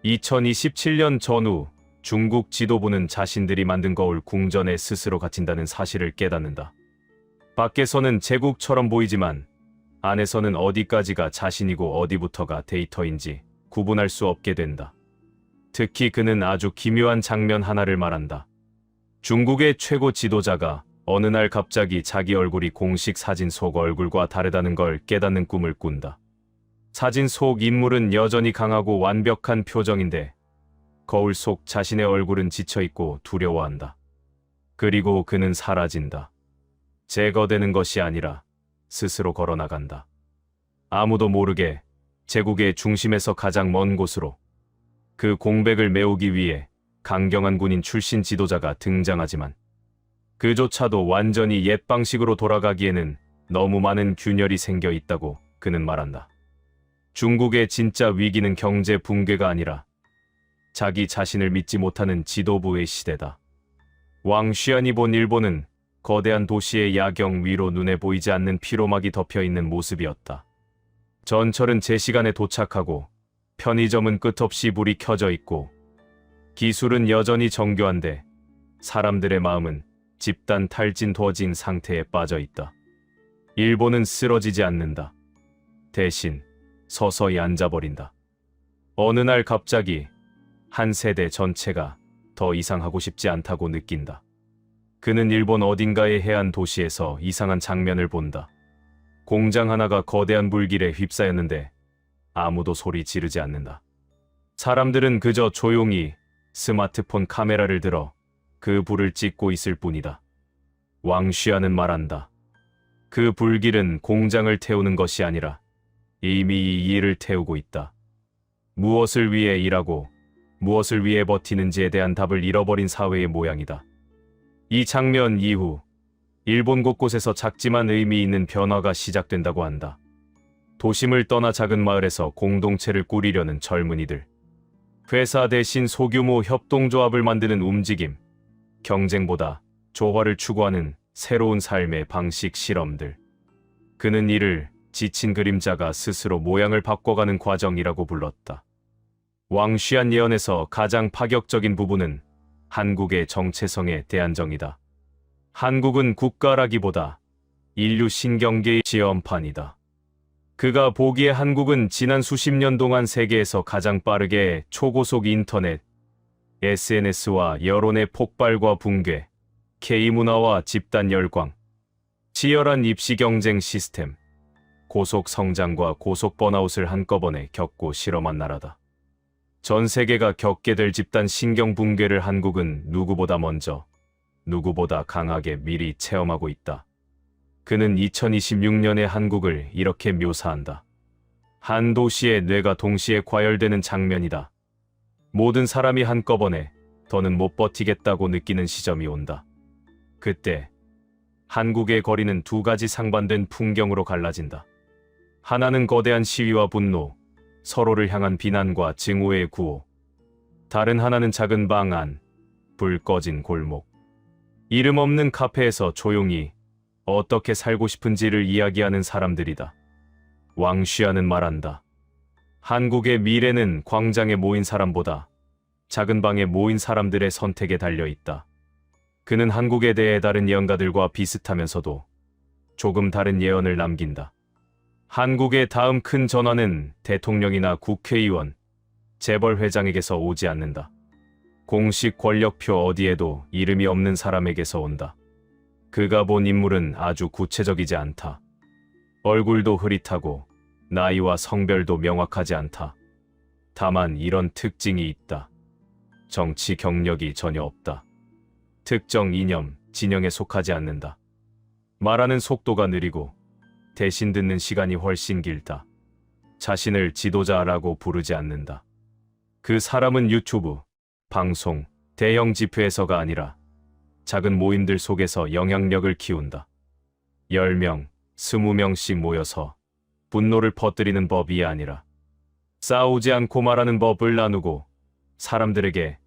2027년 전후 중국 지도부는 자신들이 만든 거울 궁전에 스스로 갇힌다는 사실을 깨닫는다. 밖에서는 제국처럼 보이지만 안에서는 어디까지가 자신이고 어디부터가 데이터인지 구분할 수 없게 된다. 특히 그는 아주 기묘한 장면 하나를 말한다. 중국의 최고 지도자가 어느 날 갑자기 자기 얼굴이 공식 사진 속 얼굴과 다르다는 걸 깨닫는 꿈을 꾼다. 사진 속 인물은 여전히 강하고 완벽한 표정인데 거울 속 자신의 얼굴은 지쳐있고 두려워한다. 그리고 그는 사라진다. 제거되는 것이 아니라 스스로 걸어나간다. 아무도 모르게 제국의 중심에서 가장 먼 곳으로. 그 공백을 메우기 위해 강경한 군인 출신 지도자가 등장하지만 그조차도 완전히 옛 방식으로 돌아가기에는 너무 많은 균열이 생겨 있다고 그는 말한다. 중국의 진짜 위기는 경제 붕괴가 아니라 자기 자신을 믿지 못하는 지도부의 시대다. 왕 쉬안이 본 일본은 거대한 도시의 야경 위로 눈에 보이지 않는 피로막이 덮여 있는 모습이었다. 전철은 제 시간에 도착하고 편의점은 끝없이 불이 켜져 있고 기술은 여전히 정교한데 사람들의 마음은 집단 탈진도진 상태에 빠져 있다. 일본은 쓰러지지 않는다. 대신 서서히 앉아버린다. 어느 날 갑자기 한 세대 전체가 더 이상 하고 싶지 않다고 느낀다. 그는 일본 어딘가의 해안 도시에서 이상한 장면을 본다. 공장 하나가 거대한 불길에 휩싸였는데 아무도 소리 지르지 않는다. 사람들은 그저 조용히 스마트폰 카메라를 들어 그 불을 찍고 있을 뿐이다. 왕 쉬안은 말한다. 그 불길은 공장을 태우는 것이 아니라 이미 이 일을 태우고 있다. 무엇을 위해 일하고 무엇을 위해 버티는지에 대한 답을 잃어버린 사회의 모양이다. 이 장면 이후 일본 곳곳에서 작지만 의미 있는 변화가 시작된다고 한다. 도심을 떠나 작은 마을에서 공동체를 꾸리려는 젊은이들. 회사 대신 소규모 협동조합을 만드는 움직임. 경쟁보다 조화를 추구하는 새로운 삶의 방식 실험들. 그는 이를 지친 그림자가 스스로 모양을 바꿔가는 과정이라고 불렀다. 왕 쉬안 예언에서 가장 파격적인 부분은 한국의 정체성에 대한 정의다. 한국은 국가라기보다 인류 신경계의 지연판이다. 그가 보기에 한국은 지난 수십 년 동안 세계에서 가장 빠르게 초고속 인터넷, SNS와 여론의 폭발과 붕괴, K문화와 집단 열광, 치열한 입시 경쟁 시스템, 고속 성장과 고속 번아웃을 한꺼번에 겪고 실험한 나라다. 전 세계가 겪게 될 집단 신경 붕괴를 한국은 누구보다 먼저, 누구보다 강하게 미리 체험하고 있다. 그는 2026년의 한국을 이렇게 묘사한다. 한 도시의 뇌가 동시에 과열되는 장면이다. 모든 사람이 한꺼번에 더는 못 버티겠다고 느끼는 시점이 온다. 그때 한국의 거리는 두 가지 상반된 풍경으로 갈라진다. 하나는 거대한 시위와 분노, 서로를 향한 비난과 증오의 구호. 다른 하나는 작은 방 안, 불 꺼진 골목. 이름 없는 카페에서 조용히 어떻게 살고 싶은지를 이야기하는 사람들이다. 왕 쉬안은 말한다. 한국의 미래는 광장에 모인 사람보다 작은 방에 모인 사람들의 선택에 달려 있다. 그는 한국에 대해 다른 예언가들과 비슷하면서도 조금 다른 예언을 남긴다. 한국의 다음 큰 전환은 대통령이나 국회의원, 재벌회장에게서 오지 않는다. 공식 권력표 어디에도 이름이 없는 사람에게서 온다. 그가 본 인물은 아주 구체적이지 않다. 얼굴도 흐릿하고 나이와 성별도 명확하지 않다. 다만 이런 특징이 있다. 정치 경력이 전혀 없다. 특정 이념, 진영에 속하지 않는다. 말하는 속도가 느리고 대신 듣는 시간이 훨씬 길다. 자신을 지도자라고 부르지 않는다. 그 사람은 유튜브, 방송, 대형 집회에서가 아니라 작은 모임들 속에서 영향력을 키운다. 10명, 20명씩 모여서 분노를 퍼뜨리는 법이 아니라 싸우지 않고 말하는 법을 나누고 사람들에게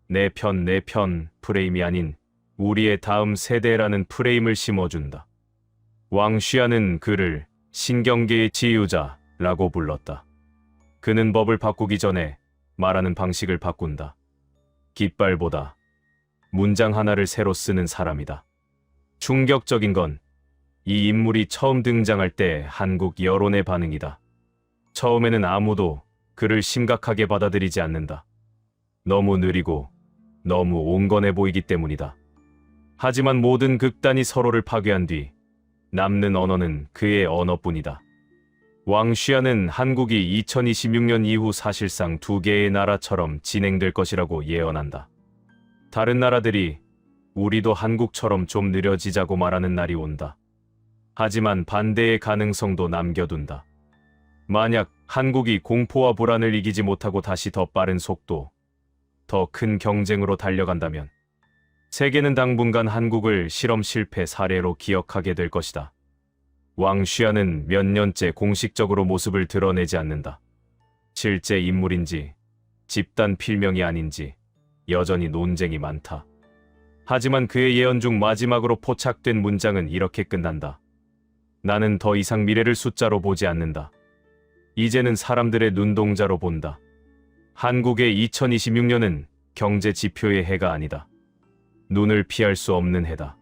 내 편 프레임이 아닌 우리의 다음 세대라는 프레임을 심어준다. 왕쉬야는 그를 신경계의 지휘자라고 불렀다. 그는 법을 바꾸기 전에 말하는 방식을 바꾼다. 깃발보다 문장 하나를 새로 쓰는 사람이다. 충격적인 건 이 인물이 처음 등장할 때 한국 여론의 반응이다. 처음에는 아무도 그를 심각하게 받아들이지 않는다. 너무 느리고 너무 온건해 보이기 때문이다. 하지만 모든 극단이 서로를 파괴한 뒤 남는 언어는 그의 언어뿐이다. 왕쉬야는 한국이 2026년 이후 사실상 두 개의 나라처럼 진행될 것이라고 예언한다. 다른 나라들이 우리도 한국처럼 좀 느려지자고 말하는 날이 온다. 하지만 반대의 가능성도 남겨둔다. 만약 한국이 공포와 불안을 이기지 못하고 다시 더 빠른 속도, 더 큰 경쟁으로 달려간다면 세계는 당분간 한국을 실험 실패 사례로 기억하게 될 것이다. 왕쉬야는 몇 년째 공식적으로 모습을 드러내지 않는다. 실제 인물인지 집단 필명이 아닌지 여전히 논쟁이 많다. 하지만 그의 예언 중 마지막으로 포착된 문장은 이렇게 끝난다. 나는 더 이상 미래를 숫자로 보지 않는다. 이제는 사람들의 눈동자로 본다. 한국의 2026년은 경제 지표의 해가 아니다. 눈을 피할 수 없는 해다.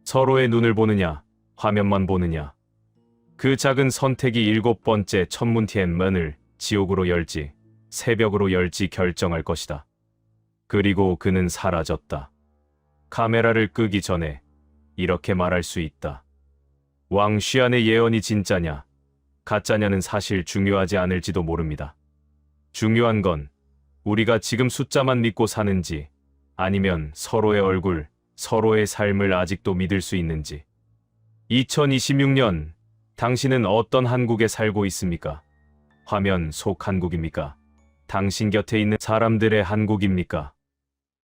서로의 눈을 보느냐, 화면만 보느냐. 그 작은 선택이 7번째 천문티엔문을 지옥으로 열지, 새벽으로 열지 결정할 것이다. 그리고 그는 사라졌다. 카메라를 끄기 전에 이렇게 말할 수 있다. 왕쉬야의 예언이 진짜냐, 가짜냐는 사실 중요하지 않을지도 모릅니다. 중요한 건 우리가 지금 숫자만 믿고 사는지 아니면 서로의 얼굴, 서로의 삶을 아직도 믿을 수 있는지. 2026년, 당신은 어떤 한국에 살고 있습니까? 화면 속 한국입니까? 당신 곁에 있는 사람들의 한국입니까?